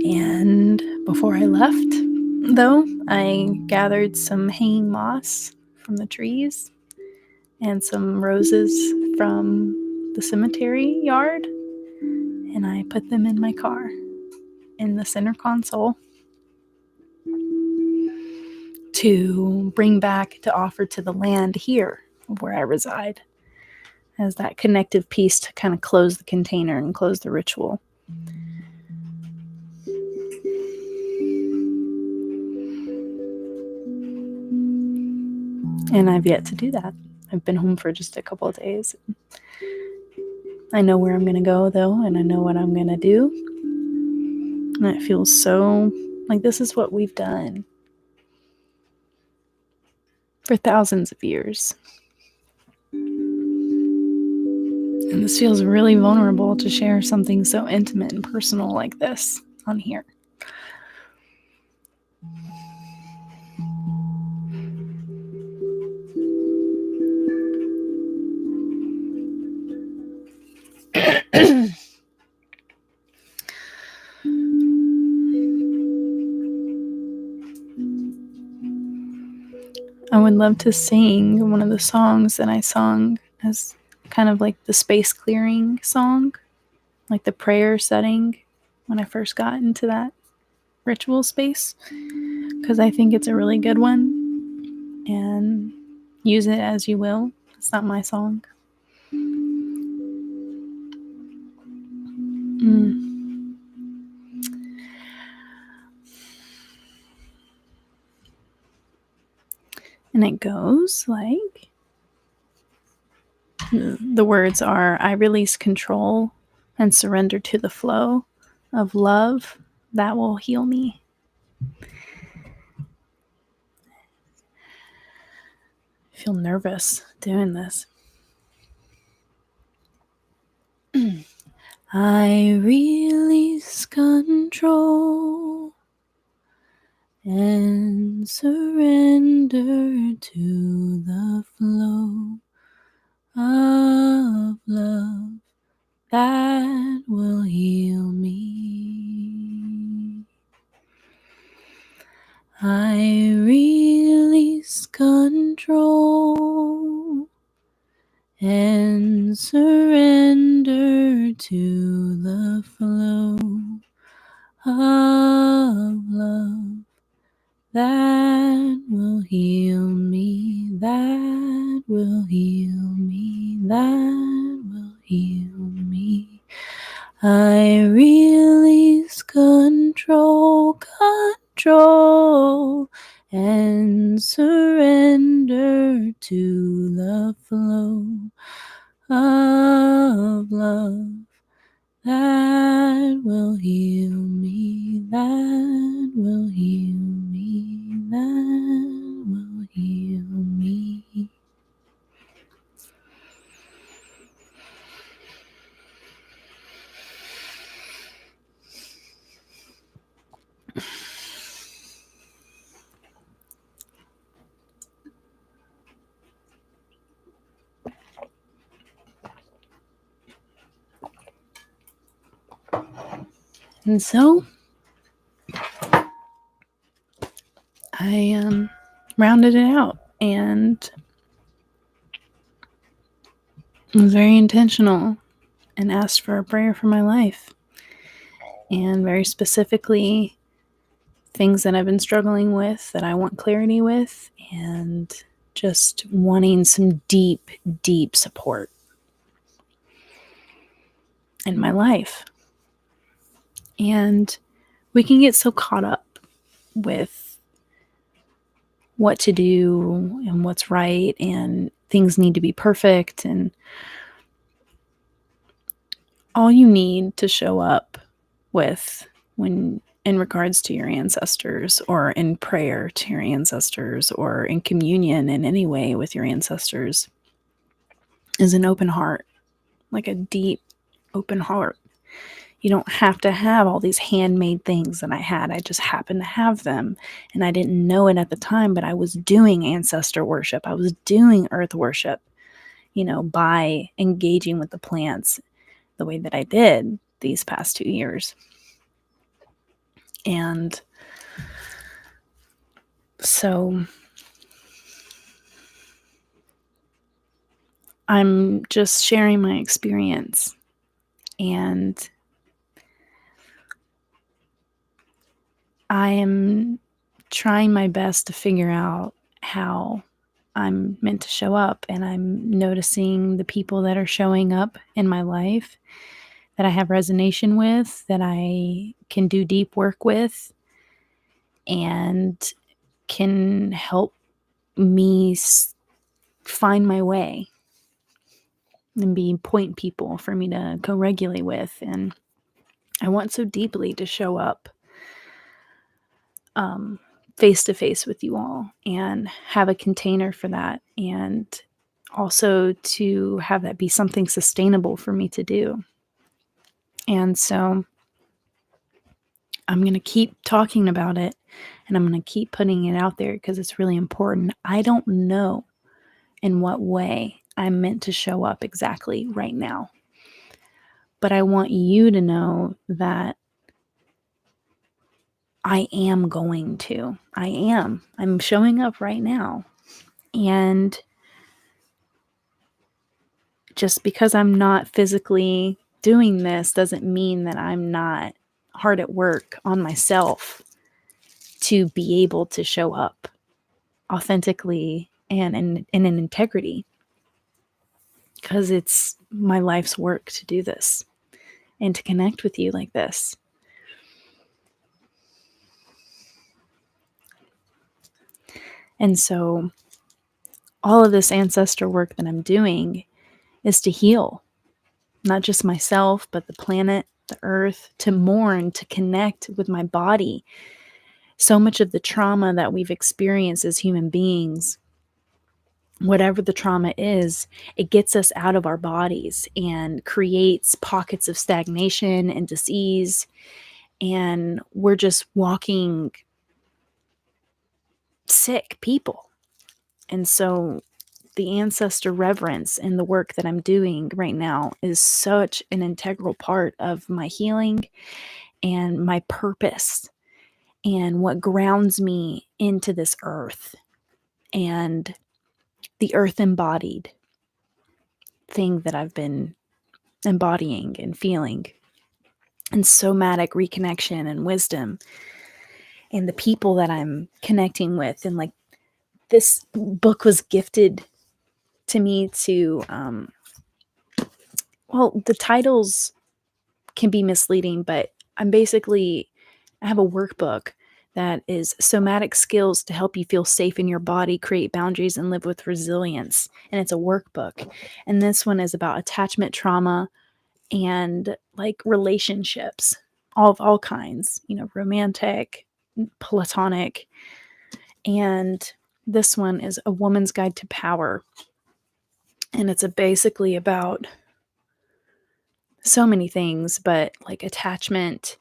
And before I left, though, I gathered some hanging moss from the trees and some roses from the cemetery yard. And I put them in my car in the center console to bring back to offer to the land here where I reside, as that connective piece to kind of close the container and close the ritual. And I've yet to do that. I've been home for just a couple of days. I know where I'm going to go, though, and I know what I'm going to do. And it feels so like this is what we've done for thousands of years. And this feels really vulnerable to share something so intimate and personal like this on here. I would love to sing one of the songs that I sung as kind of like the space clearing song, like the prayer setting, when I first got into that ritual space, because I think it's a really good one, and use it as you will. It's not my song. And it goes like, the words are, I release control and surrender to the flow of love that will heal me. I feel nervous doing this. I release control and surrender to the flow of love that will heal me. I release control and surrender to the flow of love that will heal me, that will heal me, that will heal me. I release control and surrender to the flow of love that will heal me, that will heal me, that will heal me. And so I rounded it out and was very intentional and asked for a prayer for my life, and very specifically things that I've been struggling with that I want clarity with, and just wanting some deep, deep support in my life. And we can get so caught up with what to do and what's right, and things need to be perfect, and all you need to show up with when in regards to your ancestors, or in prayer to your ancestors, or in communion in any way with your ancestors, is an open heart, like a deep open heart. You don't have to have all these handmade things that I had. I just happened to have them, and I didn't know it at the time, but I was doing ancestor worship. I was doing earth worship, by engaging with the plants the way that I did these past 2 years. And so I'm just sharing my experience, and I am trying my best to figure out how I'm meant to show up, and I'm noticing the people that are showing up in my life that I have resonation with, that I can do deep work with, and can help me find my way and be point people for me to co-regulate with. And I want so deeply to show up face to face with you all and have a container for that, and also to have that be something sustainable for me to do. And so I'm going to keep talking about it, and I'm going to keep putting it out there because it's really important. I don't know in what way I'm meant to show up exactly right now, but I want you to know that I am going to. I'm showing up right now. And just because I'm not physically doing this doesn't mean that I'm not hard at work on myself to be able to show up authentically and in an integrity, because it's my life's work to do this and to connect with you like this. And so all of this ancestral work that I'm doing is to heal, not just myself, but the planet, the earth, to mourn, to connect with my body. So much of the trauma that we've experienced as human beings, whatever the trauma is, it gets us out of our bodies and creates pockets of stagnation and disease. And we're just walking sick people. And so the ancestor reverence and the work that I'm doing right now is such an integral part of my healing and my purpose and what grounds me into this earth and the earth embodied thing that I've been embodying and feeling, and somatic reconnection and wisdom, and the people that I'm connecting with. And like, this book was gifted to me to, well, the titles can be misleading, but I have a workbook that is somatic skills to help you feel safe in your body, create boundaries, and live with resilience. And it's a workbook. And this one is about attachment trauma and like relationships, of all kinds, romantic, platonic. And this one is A Woman's Guide to Power. And it's basically about so many things, but like attachment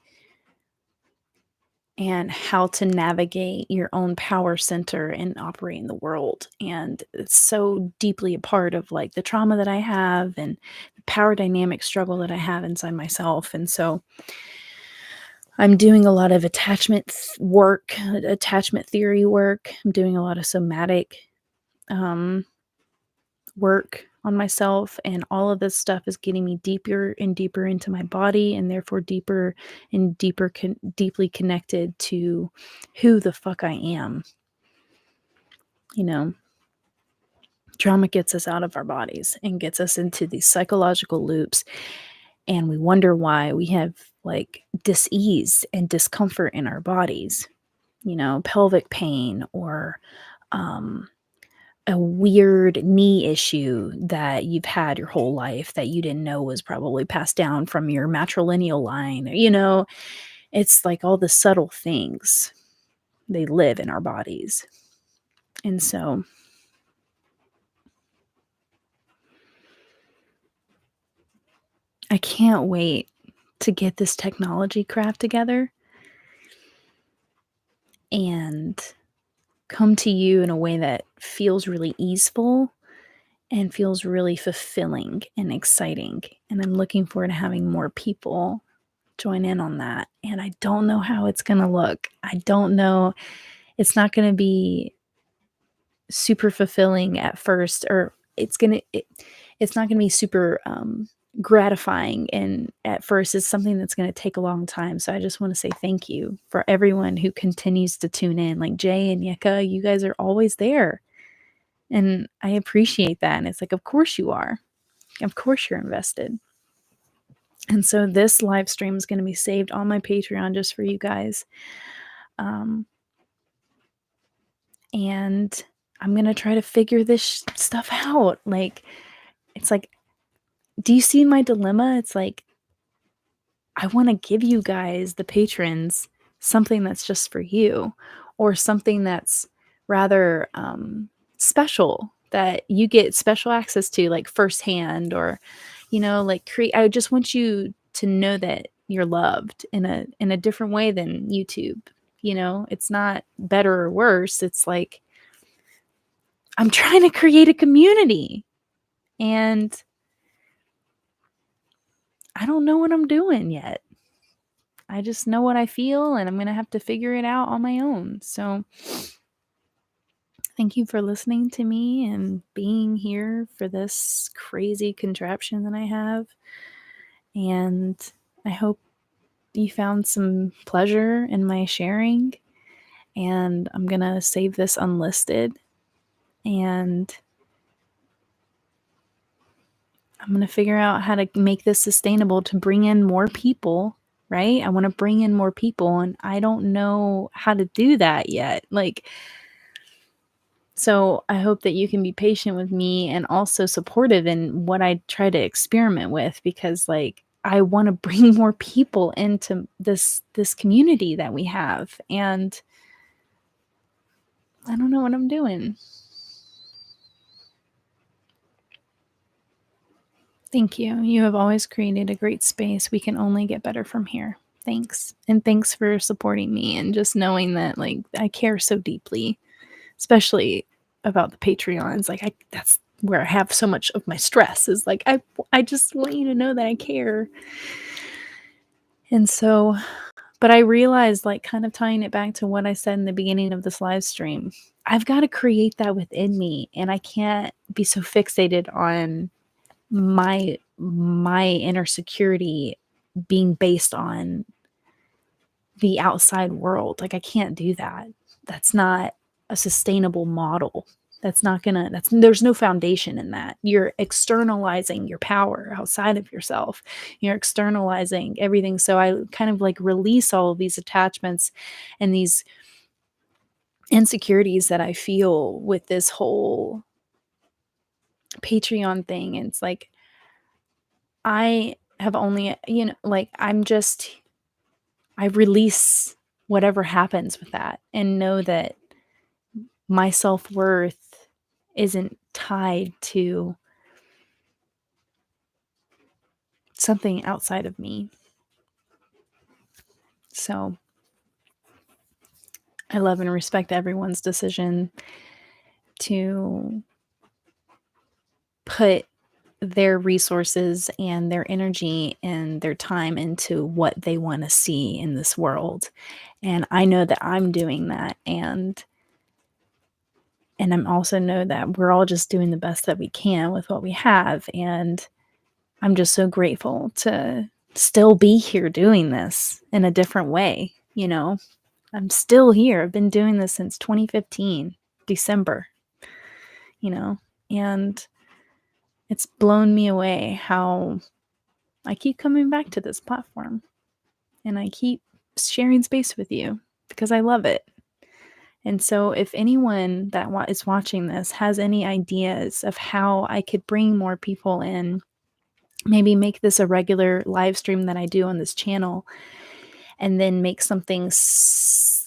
and how to navigate your own power center and operate in the world. And it's so deeply a part of like the trauma that I have and the power dynamic struggle that I have inside myself. And so I'm doing a lot of attachment work, attachment theory work. I'm doing a lot of somatic work on myself, and all of this stuff is getting me deeper and deeper into my body, and therefore deeper and deeper deeply connected to who the fuck I am. Trauma gets us out of our bodies and gets us into these psychological loops, and we wonder why we have like dis-ease and discomfort in our bodies, pelvic pain, or a weird knee issue that you've had your whole life that you didn't know was probably passed down from your matrilineal line. It's like all the subtle things, they live in our bodies. And so I can't wait to get this technology craft together and come to you in a way that feels really easeful and feels really fulfilling and exciting. And I'm looking forward to having more people join in on that. And I don't know how it's going to look. I don't know. It's not going to be super fulfilling at first, or it's not going to be super gratifying. And at first, it's something that's going to take a long time. So I just want to say thank you for everyone who continues to tune in. Like Jay and Yuka, you guys are always there. And I appreciate that. And it's like, of course you are. Of course you're invested. And so this live stream is going to be saved on my Patreon just for you guys. And I'm going to try to figure this stuff out. Like, it's like, do you see my dilemma? It's like, I want to give you guys, the patrons, something that's just for you, or something that's rather special that you get special access to, like firsthand, or, like I just want you to know that you're loved in a different way than YouTube. It's not better or worse. It's like, I'm trying to create a community, and I don't know what I'm doing yet. I just know what I feel, and I'm going to have to figure it out on my own. So thank you for listening to me and being here for this crazy contraption that I have. And I hope you found some pleasure in my sharing, and I'm gonna save this unlisted, and I'm gonna figure out how to make this sustainable to bring in more people, right? I wanna bring in more people, and I don't know how to do that yet. Like, so I hope that you can be patient with me and also supportive in what I try to experiment with, because like I want to bring more people into this community that we have, and I don't know what I'm doing. Thank you. You have always created a great space. We can only get better from here. Thanks. And thanks for supporting me and just knowing that like I care so deeply, especially about the Patreons. Like that's where I have so much of my stress is like I just want you to know that I care. And so, but I realized, like, kind of tying it back to what I said in the beginning of this live stream, I've got to create that within me, and I can't be so fixated on my inner security being based on the outside world. Like I can't do that. That's not a sustainable model. That's not gonna, that's, there's no foundation in that. You're externalizing your power outside of yourself. You're externalizing everything. So I kind of like release all of these attachments and these insecurities that I feel with this whole Patreon thing. And it's like, I have only, like I release whatever happens with that and know that my self-worth isn't tied to something outside of me. So I love and respect everyone's decision to put their resources and their energy and their time into what they want to see in this world. And I know that I'm doing that, and I'm also know that we're all just doing the best that we can with what we have, and I'm just so grateful to still be here doing this in a different way, you know? I'm still here. I've been doing this since 2015, December, you know? And it's blown me away how I keep coming back to this platform and I keep sharing space with you because I love it. And so, if anyone that is watching this has any ideas of how I could bring more people in, maybe make this a regular live stream that I do on this channel, and then make something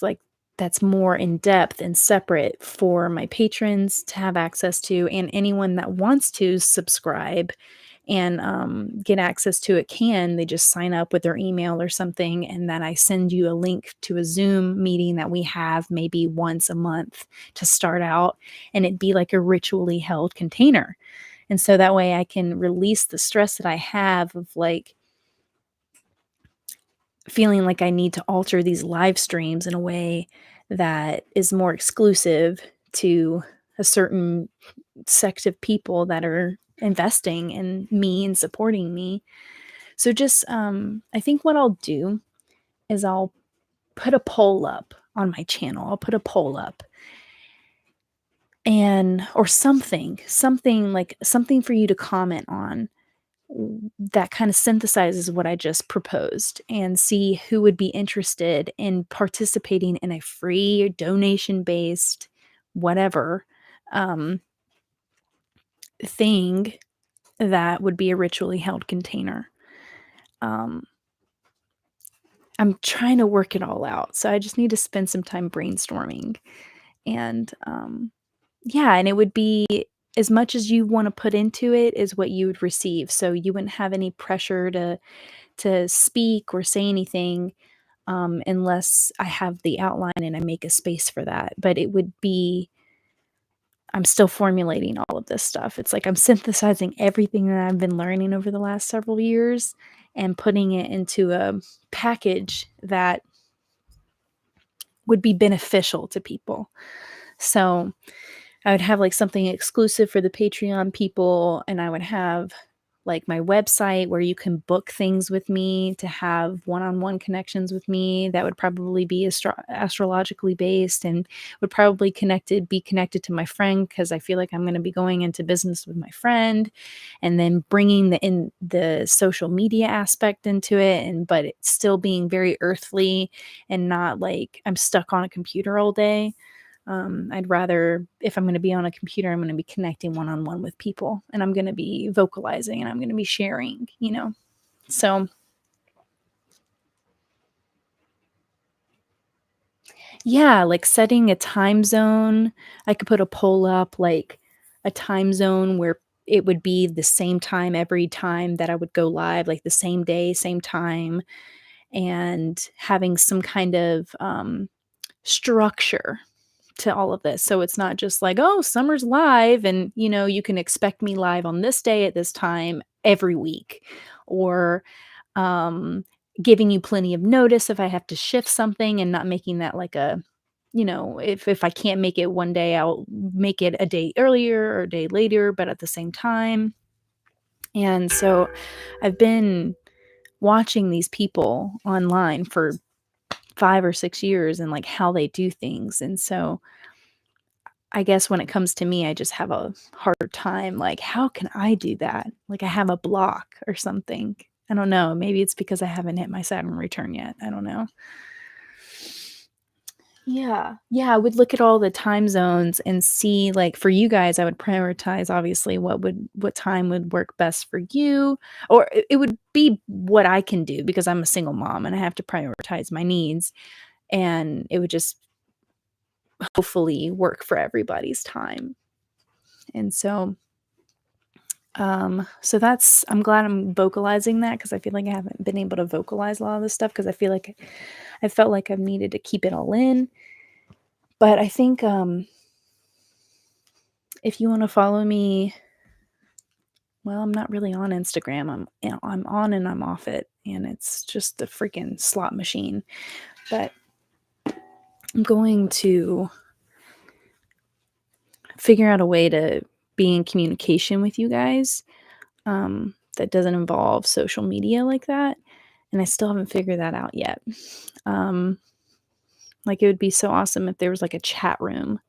like that's more in depth and separate for my patrons to have access to, and anyone that wants to subscribe and get access to it can. They just sign up with their email or something, and then I send you a link to a Zoom meeting that we have maybe once a month to start out, and it'd be like a ritually held container. And so that way I can release the stress that I have of like feeling like I need to alter these live streams in a way that is more exclusive to a certain sect of people that are investing in me and supporting me. So just I think what I'll do is I'll put a poll up on my channel. I'll put a poll up and or something like something for you to comment on that kind of synthesizes what I just proposed, and see who would be interested in participating in a free donation based whatever um, thing that would be a ritually held container. Um, I'm trying to work it all out. So I just need to spend some time brainstorming. And yeah, and it would be as much as you want to put into it is what you would receive. So you wouldn't have any pressure to speak or say anything unless I have the outline and I make a space for that. But it would be, I'm still formulating all of this stuff. It's like I'm synthesizing everything that I've been learning over the last several years and putting it into a package that would be beneficial to people. So I would have like something exclusive for the Patreon people, and I would have like my website where you can book things with me to have one-on-one connections with me that would probably be astrologically based and would probably be connected to my friend because I feel like I'm going to be going into business with my friend and then bringing the social media aspect into it and but it's still being very earthly and not like I'm stuck on a computer all day. I'd rather, if I'm going to be on a computer, I'm going to be connecting one on one with people and I'm going to be vocalizing and I'm going to be sharing, you know? So, yeah, like setting a time zone. I could put a poll up, like a time zone where it would be the same time every time that I would go live, like the same day, same time, and having some kind of structure to all of this. So it's not just like, "Oh, summer's live and, you know, you can expect me live on this day at this time every week." Or, um, giving you plenty of notice if I have to shift something and not making that like a if I can't make it one day, I'll make it a day earlier or a day later, but at the same time. And so I've been watching these people online for 5 or 6 years and, like, how they do things, and so I guess when it comes to me, I just have a hard time, like, how can I do that? Like, I have a block or something. I don't know, maybe it's because I haven't hit my Saturn return yet, I don't know. Yeah. Yeah, I would look at all the time zones and see, like, for you guys, I would prioritize, obviously, what time would work best for you, or it would be what I can do because I'm a single mom and I have to prioritize my needs, and it would just hopefully work for everybody's time, and so that's I'm glad I'm vocalizing that because I feel like I haven't been able to vocalize a lot of this stuff because I feel like I felt like I've needed to keep it all in. But I think if you want to follow me, well, I'm not really on Instagram. I'm on and I'm off it, and it's just a freaking slot machine. But I'm going to figure out a way to be in communication with you guys that doesn't involve social media like that. And I still haven't figured that out yet. Um, like, it would be so awesome if there was, like, a chat room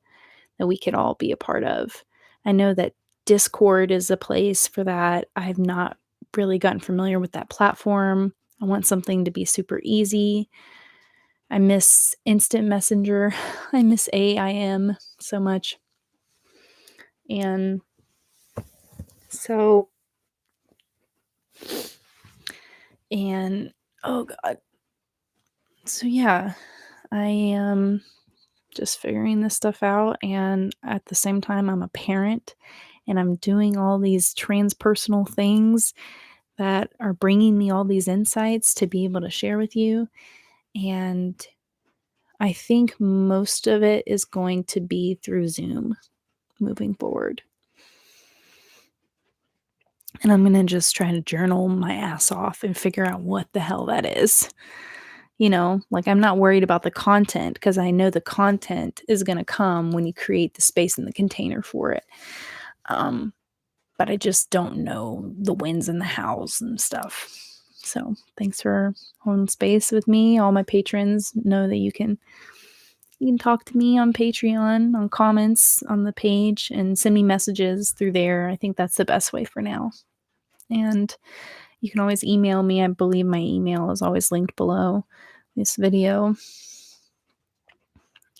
that we could all be a part of. I know that Discord is a place for that. I have not really gotten familiar with that platform. I want something to be super easy. I miss instant messenger. I miss AIM so much. And so and oh god. So yeah, I am just figuring this stuff out, and at the same time, I'm a parent, and I'm doing all these transpersonal things that are bringing me all these insights to be able to share with you, and I think most of it is going to be through Zoom moving forward, and I'm gonna just try to journal my ass off and figure out what the hell that is. You know, like, I'm not worried about the content because I know the content is gonna come when you create the space in the container for it. Um, but I just don't know the wins and the hows and stuff. So, thanks for holding space with me. All my patrons know that you can talk to me on Patreon, on comments on the page, and send me messages through there. I think that's the best way for now. And you can always email me. I believe my email is always linked below this video.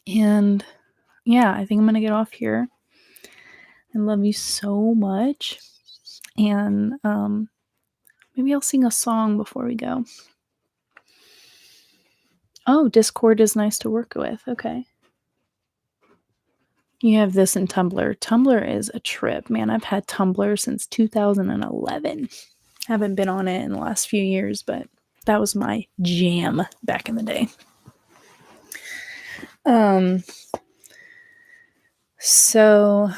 And yeah, I think I'm gonna get off here. I love you so much. And maybe I'll sing a song before we go. Oh, Discord is nice to work with. Okay. You have this in Tumblr. Tumblr is a trip, man. I've had Tumblr since 2011. Haven't been on it in the last few years, but that was my jam back in the day. Um so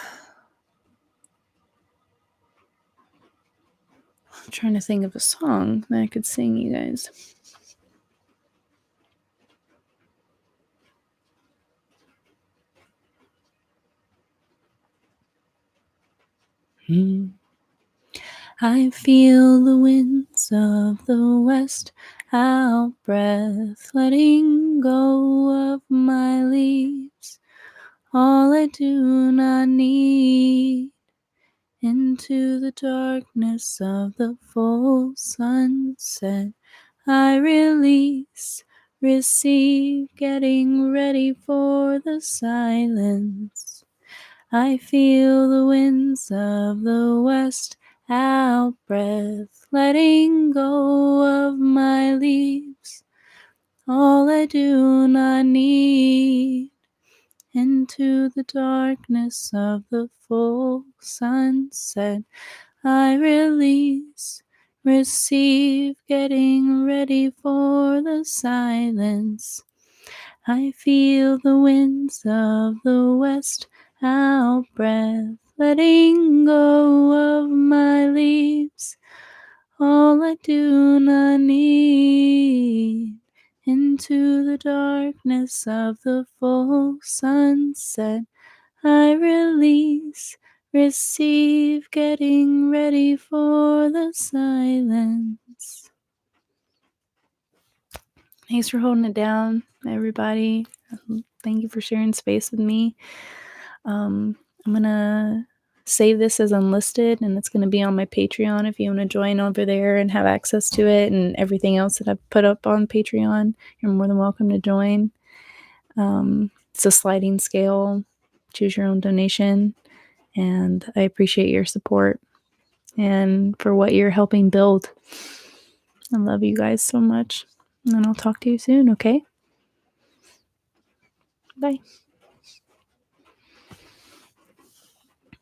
I'm trying to think of a song that I could sing you guys. I feel the winds of the west out breath, letting go of my leaves. All I do not need. Into the darkness of the full sunset, I release, receive, getting ready for the silence. I feel the winds of the west out breath, letting go of my leaves. All I do not need. Into the darkness of the full sunset, I release, receive, getting ready for the silence. I feel the winds of the west out breath, letting go of my leaves. All I do not need. Into the darkness of the full sunset, I release, receive, getting ready for the silence. Thanks for holding it down, everybody. Thank you for sharing space with me. I'm gonna save this as unlisted, and it's gonna be on my Patreon if you want to join over there and have access to it and everything else that I've put up on Patreon. You're more than welcome to join. It's a sliding scale, choose your own donation, and I appreciate your support and for what you're helping build. I love you guys so much, and I'll talk to you soon, okay? Bye.